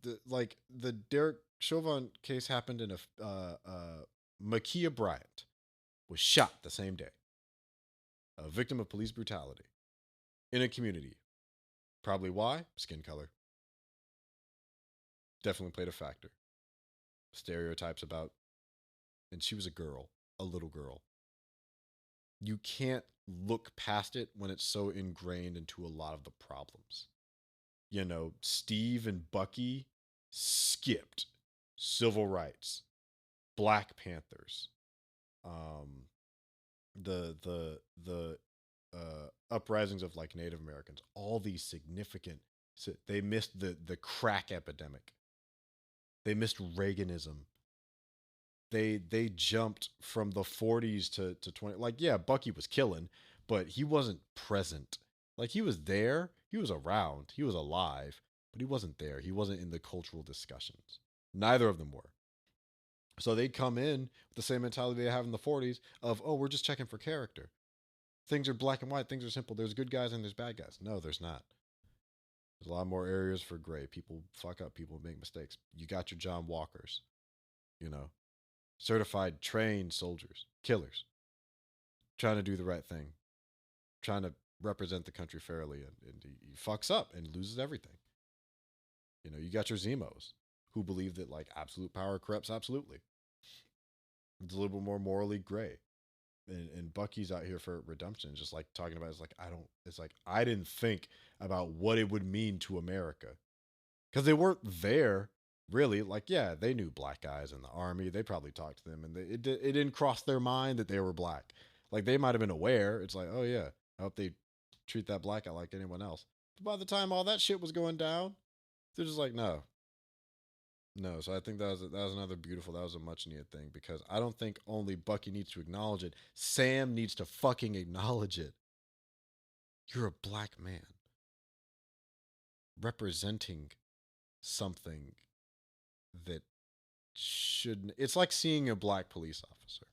the Derek Chauvin case happened in Makia Bryant was shot the same day, a victim of police brutality in a community. Probably why? Skin color. Definitely played a factor. Stereotypes about, and she was a girl, a little girl. You can't look past it when it's so ingrained into a lot of the problems. You know, Steve and Bucky skipped civil rights, Black Panthers, um, the uprisings of like Native Americans, all these significant. So they missed the crack epidemic. They missed Reaganism. They jumped from the 40s to 20. Like yeah, Bucky was killing, but he wasn't present. Like he was there, he was around, he was alive, but he wasn't there. He wasn't in the cultural discussions. Neither of them were. So they'd come in with the same mentality they have in the 40s of, oh, we're just checking for character. Things are black and white, things are simple. There's good guys and there's bad guys. No, there's not. There's a lot more areas for gray. People fuck up, people make mistakes. You got your John Walkers, you know, certified trained soldiers, killers, trying to do the right thing, trying to represent the country fairly, and he fucks up and loses everything. You know, you got your Zemos who believe that like absolute power corrupts absolutely. It's a little bit more morally gray. And Bucky's out here for redemption, just like talking about it's like I don't it's like I didn't think about what it would mean to America. Because they weren't there really. Like, yeah, they knew black guys in the army. They probably talked to them and it didn't cross their mind that they were black. Like they might have been aware. It's like, oh yeah, I hope they treat that black guy like anyone else. But by the time all that shit was going down, they're just like, no, no. So I think that was another beautiful, that was a much needed thing because I don't think only Bucky needs to acknowledge it. Sam needs to fucking acknowledge it. You're a black man representing something that shouldn't. It's like seeing a black police officer.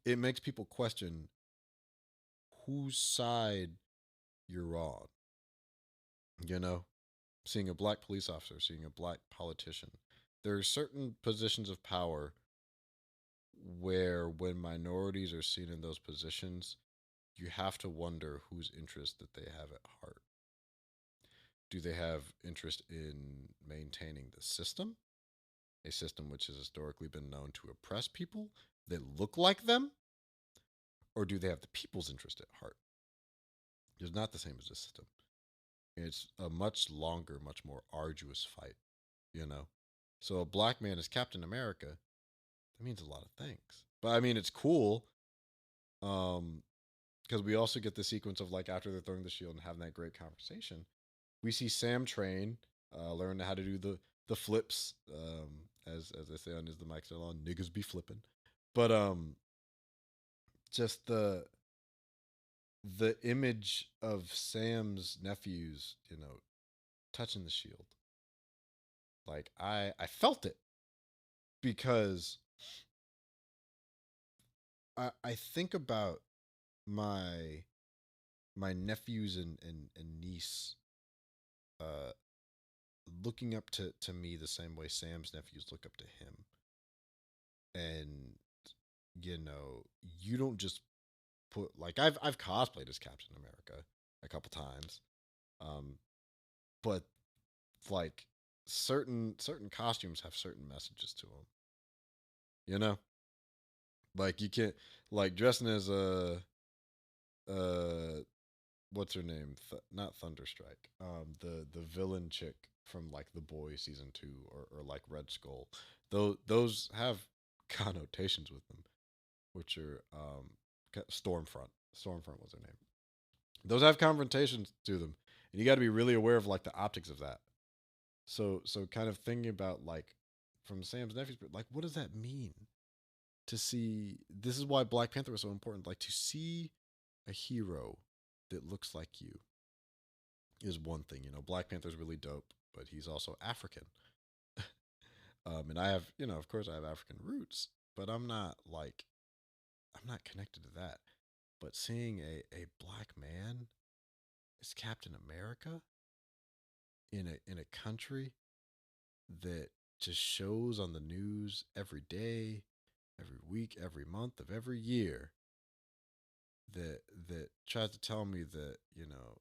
It makes people question whose side you're on. You know, seeing a black police officer, seeing a black politician. There are certain positions of power where, when minorities are seen in those positions, you have to wonder whose interest that they have at heart. Do they have interest in maintaining the system? A system which has historically been known to oppress people that look like them? Or do they have the people's interest at heart? It's not the same as the system. It's a much longer, much more arduous fight, you know? So a black man is Captain America. That means a lot of things. But I mean, it's cool. Because we also get the sequence of like after they're throwing the shield and having that great conversation, we see Sam train, learn how to do the flips, as they say on Is the Mic Still On, niggas be flipping. But just the image of Sam's nephews, you know, touching the shield. Like I felt it because I think about my nephews and niece uh looking up to me the same way Sam's nephews look up to him. And you know, you don't just put like I've cosplayed as Captain America a couple times. Um but like certain costumes have certain messages to them. You know? Like you can't like dressing as a uh what's her name? Not Thunderstrike. The villain chick from like The Boys season 2 or like Red Skull. Those have connotations with them, which are Stormfront. Stormfront was her name. Those have confrontations to them, and you got to be really aware of like the optics of that. So kind of thinking about like from Sam's nephews, but like, what does that mean? To see, this is why Black Panther was so important. Like, to see a hero that looks like you is one thing. You know, Black Panther's really dope, but he's also African. And I have, you know, of course, I have African roots, but I'm not connected to that. But seeing a black man as Captain America in a country that just shows on the news every day, every week, every month of every year, that tries to tell me that, you know,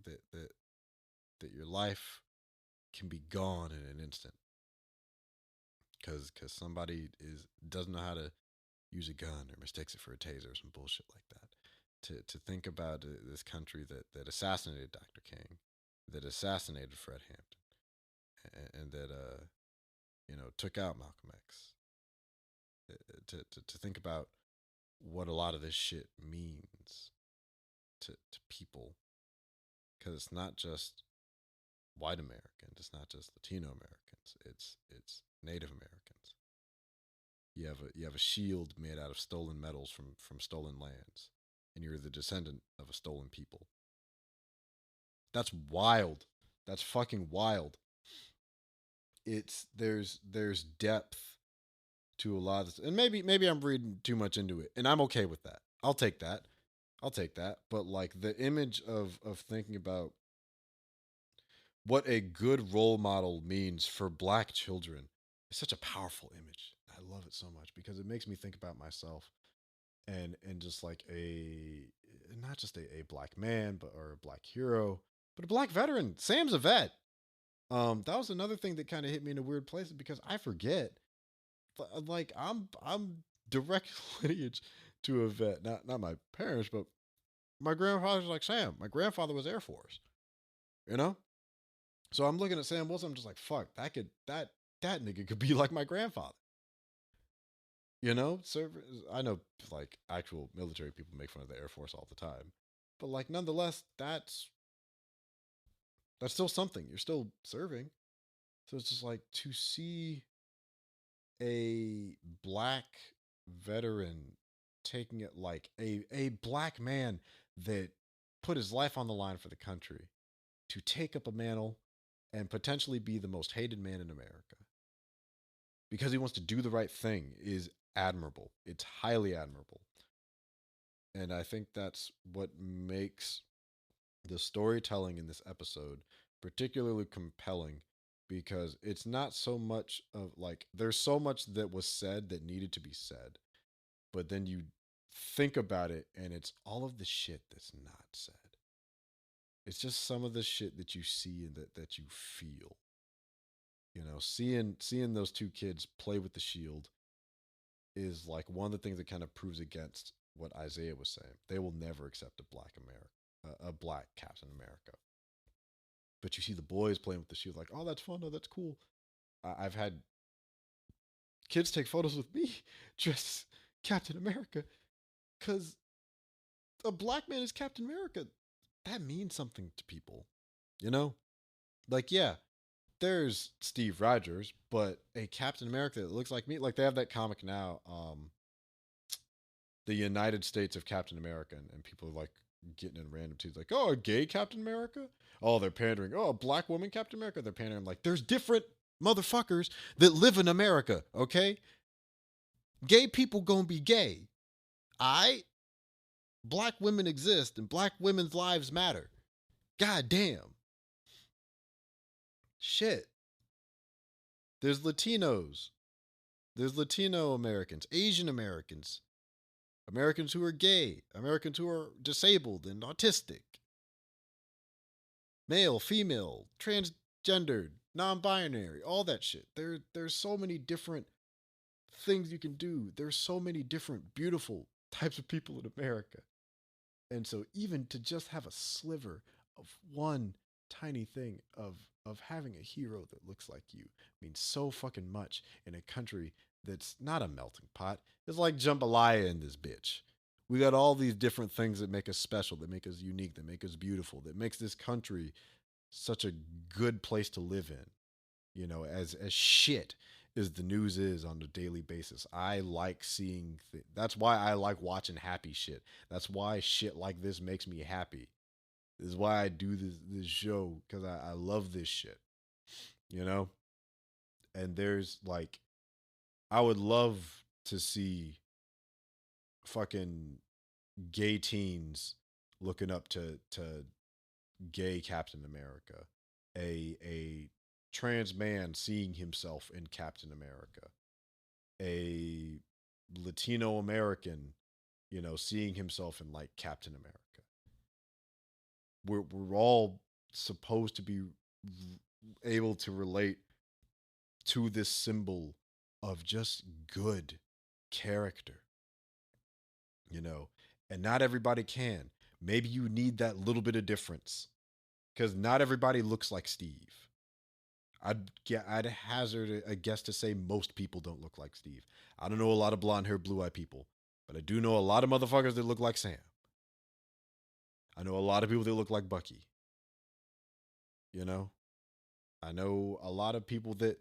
that that your life can be gone in an instant because somebody is doesn't know how to use a gun or mistakes it for a taser or some bullshit like that. To think about this country that assassinated Dr. King, that assassinated Fred Hampton, and that you know, took out Malcolm X. To think about what a lot of this shit means to people, because it's not just white Americans, it's not just Latino Americans, it's Native Americans. You have a shield made out of stolen metals from stolen lands, and you're the descendant of a stolen people. That's wild. That's fucking wild. It's there's depth to a lot of this, and maybe I'm reading too much into it, and I'm okay with that. I'll take that. I'll take that. But like the image of thinking about what a good role model means for black children is such a powerful image. I love it so much because it makes me think about myself and just like a not just a black man but or a black hero but a black veteran. Sam's a vet. That was another thing that kind of hit me in a weird place because I forget like I'm direct lineage to a vet. Not my parents, but my grandfather's like Sam. My grandfather was Air Force, you know. So I'm looking at Sam Wilson. I'm just like, fuck, that nigga could be like my grandfather. You know, I know like actual military people make fun of the Air Force all the time, but like nonetheless, that's still something. You're still serving. So it's just like to see a black veteran taking it like a black man that put his life on the line for the country to take up a mantle and potentially be the most hated man in America because he wants to do the right thing is admirable. It's highly admirable. And I think that's what makes the storytelling in this episode particularly compelling because it's not so much of like there's so much that was said that needed to be said, but then you think about it and it's all of the shit that's not said. It's just some of the shit that you see and that you feel. You know, seeing those two kids play with the shield is like one of the things that kind of proves against what Isaiah was saying. They will never accept a black America, a black Captain America. But you see the boys playing with the shield, like, oh, that's fun. Oh, that's cool. I've had kids take photos with me dressed as Captain America because a black man is Captain America. That means something to people, you know? Like, yeah, there's Steve Rogers, but a Captain America that looks like me. Like, they have that comic now, the United States of Captain America, and people are like getting in random tweets, like, oh, a gay Captain America? Oh, they're pandering. Oh, a black woman Captain America? They're pandering. Like, there's different motherfuckers that live in America, okay? Gay people gonna be gay. I Black women exist and black women's lives matter. God damn. Shit. There's Latinos. There's Latino Americans, Asian Americans, Americans who are gay, Americans who are disabled and autistic, male, female, transgendered, non-binary, all that shit. There's so many different things you can do. There's so many different beautiful types of people in America. And so even to just have a sliver of one tiny thing of having a hero that looks like you means so fucking much in a country that's not a melting pot. It's like jambalaya in this bitch. We got all these different things that make us special, that make us unique, that make us beautiful, that makes this country such a good place to live in. As shit as the news is on a daily basis, I like seeing. That's why I like watching happy shit. That's why shit like this makes me happy. This is why I do this show because I love this shit. You know, and there's like I would love to see fucking gay teens looking up to gay Captain America, a trans man seeing himself in Captain America, a Latino American, seeing himself in like Captain America. We're all supposed to be able to relate to this symbol of just good character, you know, and not everybody can. Maybe you need that little bit of difference because not everybody looks like Steve. I'd hazard a guess to say most people don't look like Steve. I don't know a lot of blonde hair, blue eyed people, but I do know a lot of motherfuckers that look like Sam. I know a lot of people that look like Bucky. You know, I know a lot of people that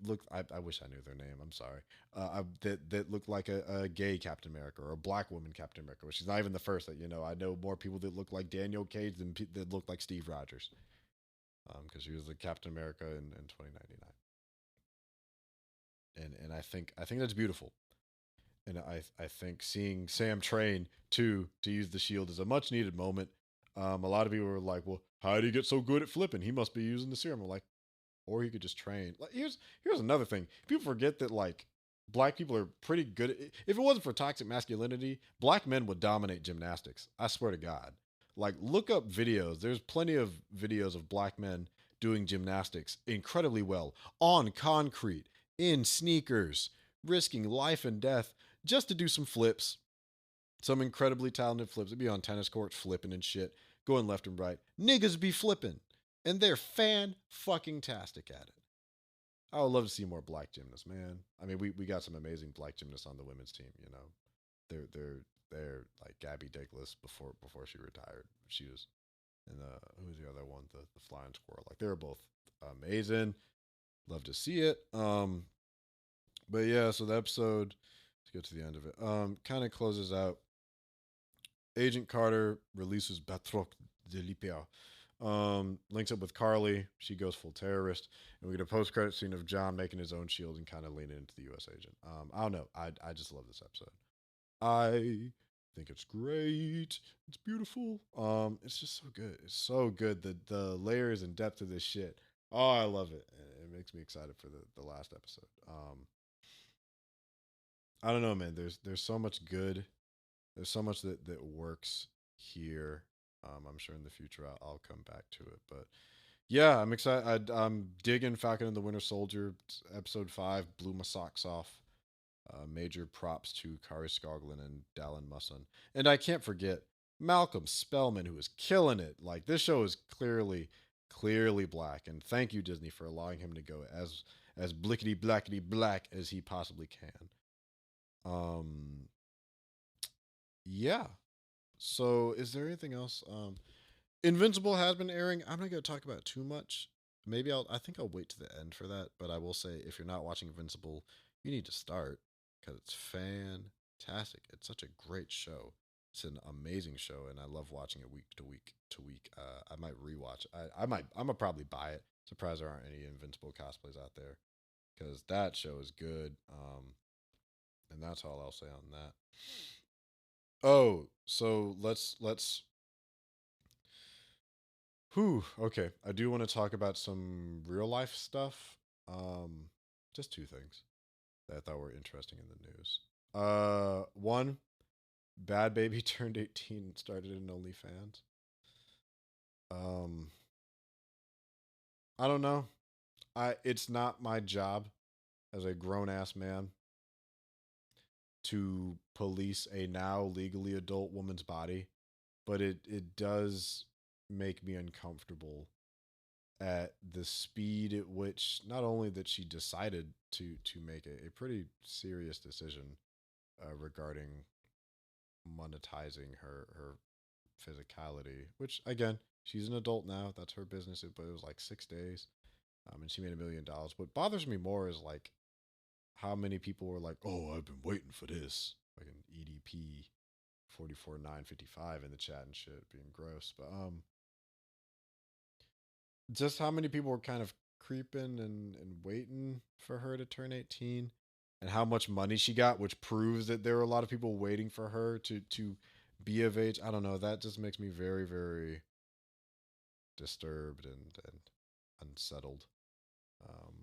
look. I wish I knew their name. I'm sorry. That look like a gay Captain America or a black woman Captain America, which is not even the first. That I know more people that look like Daniel Cage than that look like Steve Rogers, because he was the Captain America in 2099. And I think that's beautiful. And I think seeing Sam train to use the shield is a much needed moment. A lot of people were like, "Well, how did he get so good at flipping? He must be using the serum." I'm like, or he could just train. Like, here's another thing. People forget that like black people are pretty good. If it wasn't for toxic masculinity, black men would dominate gymnastics. I swear to God. Like, look up videos. There's plenty of videos of black men doing gymnastics incredibly well on concrete, in sneakers, risking life and death just to do some flips. Some incredibly talented flips. They'd be on tennis courts flipping and shit, going left and right. Niggas be flipping, and they're fan fucking tastic at it. I would love to see more black gymnasts, man. I mean, we got some amazing black gymnasts on the women's team. They're like Gabby Douglas before she retired. She was, and who was the other one? The flying squirrel. Like, they were both amazing. Love to see it. But yeah, so the episode, to get to the end of it, kind of closes out. Agent Carter releases Batroc de Lipia. Links up with Carly. She goes full terrorist. And we get a post credit scene of John making his own shield and kind of leaning into the U.S. agent. I don't know. I just love this episode. I think it's great. It's beautiful. It's just so good. It's so good. The layers and depth of this shit. Oh, I love it. It makes me excited for the last episode. I don't know, man. There's so much good. There's so much that works here. I'm sure in the future I'll come back to it, but yeah, I'm excited. I'm digging Falcon and the Winter Soldier. Episode 5 blew my socks off. Major props to Kari Skoglund and Dallin Musson, and I can't forget Malcolm Spellman, who is killing it. Like, this show is clearly black, and thank you, Disney, for allowing him to go as blickety blackety black as he possibly can. Um, yeah. So, is there anything else? Invincible has been airing. I'm not going to talk about it too much. Maybe I think I'll wait to the end for that. But I will say, if you're not watching Invincible, you need to start because it's fantastic. It's such a great show. It's an amazing show, and I love watching it week to week to week. I might rewatch. I'm gonna probably buy it. Surprised there aren't any Invincible cosplays out there because that show is good. And that's all I'll say on that. Oh, so let's whew, okay. I do want to talk about some real life stuff. Um, just two things that I thought were interesting in the news. One, Bad Baby turned 18 and started an OnlyFans. Um, I don't know. It's not my job as a grown ass man to police a now legally adult woman's body, but it does make me uncomfortable at the speed at which not only that she decided to make a pretty serious decision regarding monetizing her physicality, which again, she's an adult now, that's her business, but it was like 6 days. And she made $1 million. What bothers me more is like how many people were like, "Oh, I've been waiting for this," like an EDP 44955 in the chat and shit, being gross. But just how many people were kind of creeping and waiting for her to turn 18, and how much money she got, which proves that there were a lot of people waiting for her to be of age. I don't know. That just makes me very, very disturbed and unsettled. Um,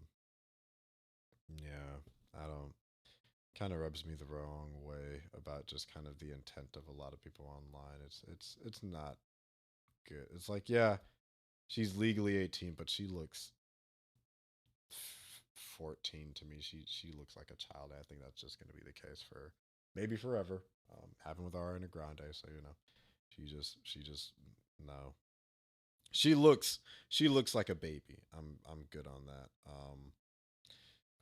yeah, I don't. Kind of rubs me the wrong way about just kind of the intent of a lot of people online. It's not good. It's like, yeah, she's legally 18, but she looks 14 to me. She looks like a child. I think that's just going to be the case for maybe forever. Happened with Ariana Grande, so you know, she just no. She looks like a baby. I'm good on that.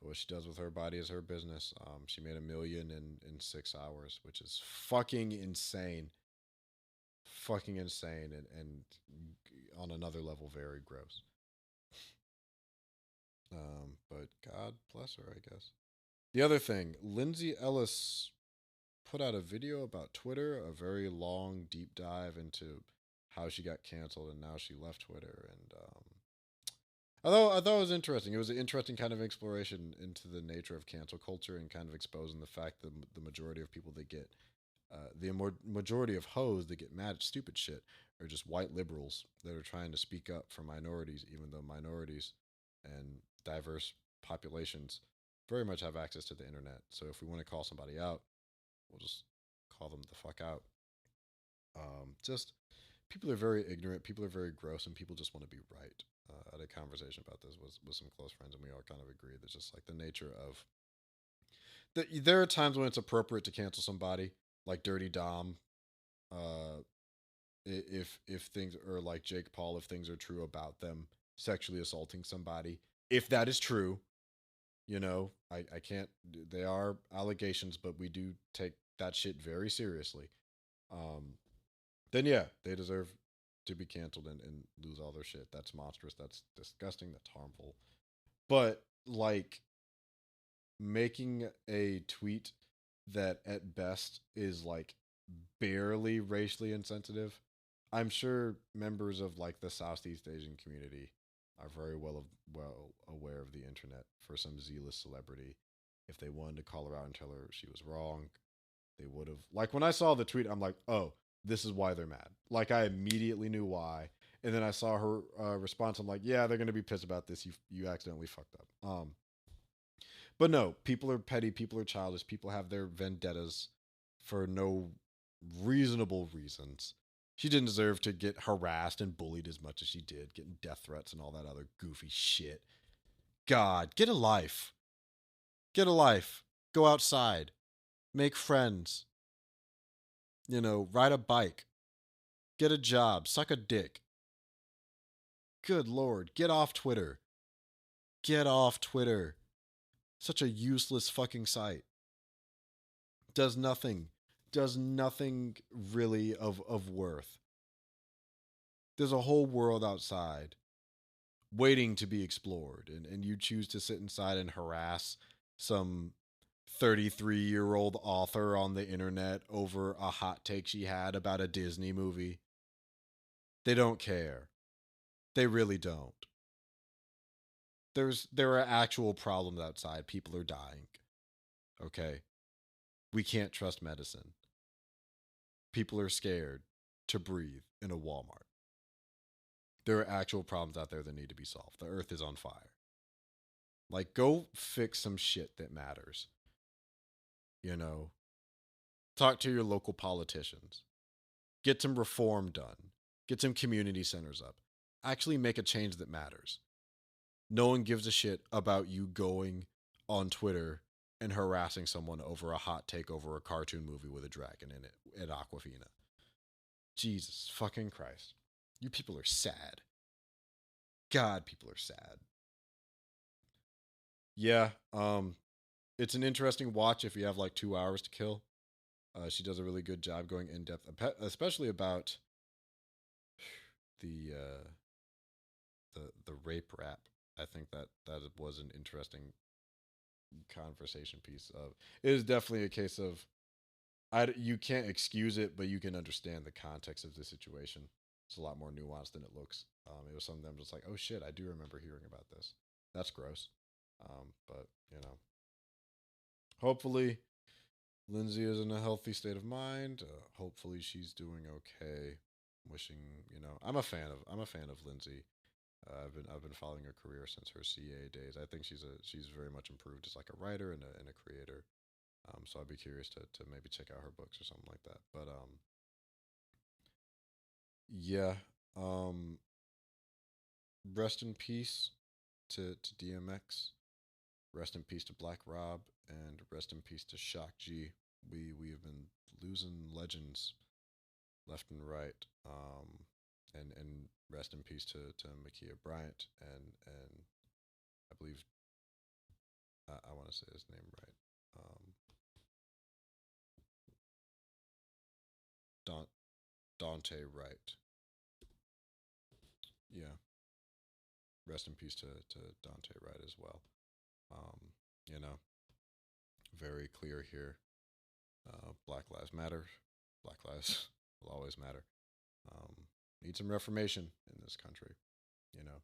What she does with her body is her business. She made $1 million in 6 hours, which is fucking insane. Fucking insane, and on another level, very gross. But God bless her, I guess. The other thing, Lindsey Ellis put out a video about Twitter, a very long deep dive into how she got canceled and now she left Twitter. And although I thought it was interesting, it was an interesting kind of exploration into the nature of cancel culture and kind of exposing the fact that the majority of people that get the majority of hoes that get mad at stupid shit are just white liberals that are trying to speak up for minorities, even though minorities and diverse populations very much have access to the internet. So if we want to call somebody out, we'll just call them the fuck out. Just people are very ignorant, people are very gross, and people just want to be right. I had a conversation about this with some close friends, and we all kind of agreed that just like the nature of there are times when it's appropriate to cancel somebody, like Dirty Dom, uh, if things are like Jake Paul, if things are true about them sexually assaulting somebody, if that is true, you know, I can't. They are allegations, but we do take that shit very seriously. Um, then yeah, they deserve to be canceled and lose all their shit. That's monstrous. That's disgusting. That's harmful. But like making a tweet that at best is like barely racially insensitive. I'm sure members of like the Southeast Asian community are very well aware of the internet for some zealous celebrity. If they wanted to call her out and tell her she was wrong, they would have. Like when I saw the tweet, I'm like, oh, this is why they're mad. Like I immediately knew why. And then I saw her response. I'm like, yeah, they're gonna be pissed about this. You accidentally fucked up. But no, people are petty. People are childish. People have their vendettas for no reasonable reasons. She didn't deserve to get harassed and bullied as much as she did, getting death threats and all that other goofy shit. God, get a life. Get a life. Go outside. Make friends. You know, ride a bike. Get a job. Suck a dick. Good Lord. Get off Twitter. Get off Twitter. Such a useless fucking site. Does nothing. Does nothing really of worth. There's a whole world outside waiting to be explored, and you choose to sit inside and harass some 33-year-old author on the internet over a hot take she had about a Disney movie. They don't care. They really don't. There are actual problems outside. People are dying. Okay? We can't trust medicine. People are scared to breathe in a Walmart. There are actual problems out there that need to be solved. The earth is on fire. Like, go fix some shit that matters. You know, talk to your local politicians. Get some reform done. Get some community centers up. Actually make a change that matters. No one gives a shit about you going on Twitter and harassing someone over a hot take over a cartoon movie with a dragon in it at Aquafina. Jesus fucking Christ. You people are sad. God, people are sad. Yeah, it's an interesting watch if you have like 2 hours to kill. She does a really good job going in depth, especially about the the rape rap I think that was an interesting conversation piece of. It is definitely a case of you can't excuse it, but you can understand the context of the situation. It's a lot more nuanced than it looks. It was some of them just like, oh shit, I do remember hearing about this. That's gross. But you know, hopefully Lindsey is in a healthy state of mind. Hopefully she's doing okay. Wishing, I'm a fan of Lindsey. I've been following her career since her CA days. I think she's very much improved as like a writer and a creator. So I'd be curious to maybe check out her books or something like that. But yeah. Um, Rest in peace to DMX. Rest in peace to Black Rob, and rest in peace to Shock G. We have been losing legends left and right. And rest in peace to Makia Bryant and I believe I want to say his name right. Don, Dante Wright. Yeah, rest in peace to Dante Wright as well. Um, you know, very clear here. Black Lives Matter. Black lives will always matter. Um, need some reformation in this country. You know,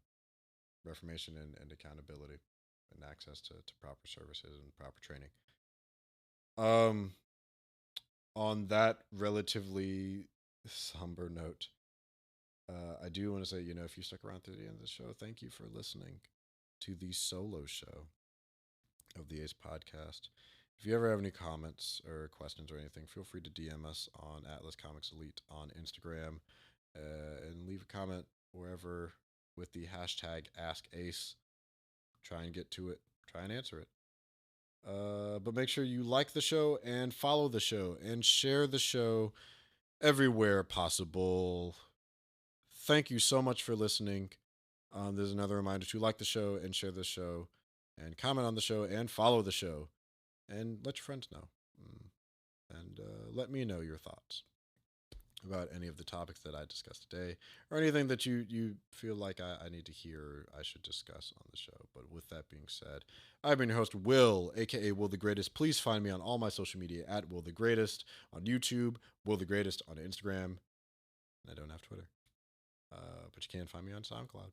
reformation and accountability and access to proper services and proper training. Um, on that relatively somber note, I do want to say, if you stuck around through the end of the show, thank you for listening to the solo show of the Ace podcast. If you ever have any comments or questions or anything, feel free to DM us on Atlas Comics Elite on Instagram and leave a comment wherever with the hashtag AskAce. Try and get to it. Try and answer it. But make sure you like the show and follow the show and share the show everywhere possible. Thank you so much for listening. There's another reminder to like the show and share the show and comment on the show and follow the show and let your friends know. And let me know your thoughts about any of the topics that I discussed today or anything that you feel like I need to hear or I should discuss on the show. But with that being said, I've been your host, Will, aka Will the Greatest. Please find me on all my social media at Will the Greatest on YouTube, Will the Greatest on Instagram. I don't have Twitter. But you can find me on SoundCloud.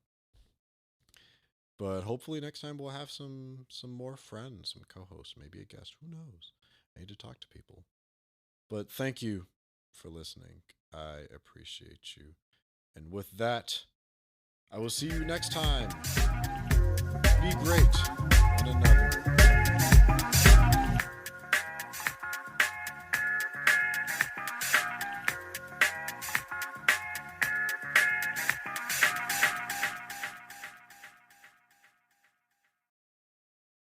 But hopefully next time we'll have some more friends, some co-hosts, maybe a guest. Who knows? I need to talk to people. But thank you for listening. I appreciate you. And with that, I will see you next time. Be great. One another.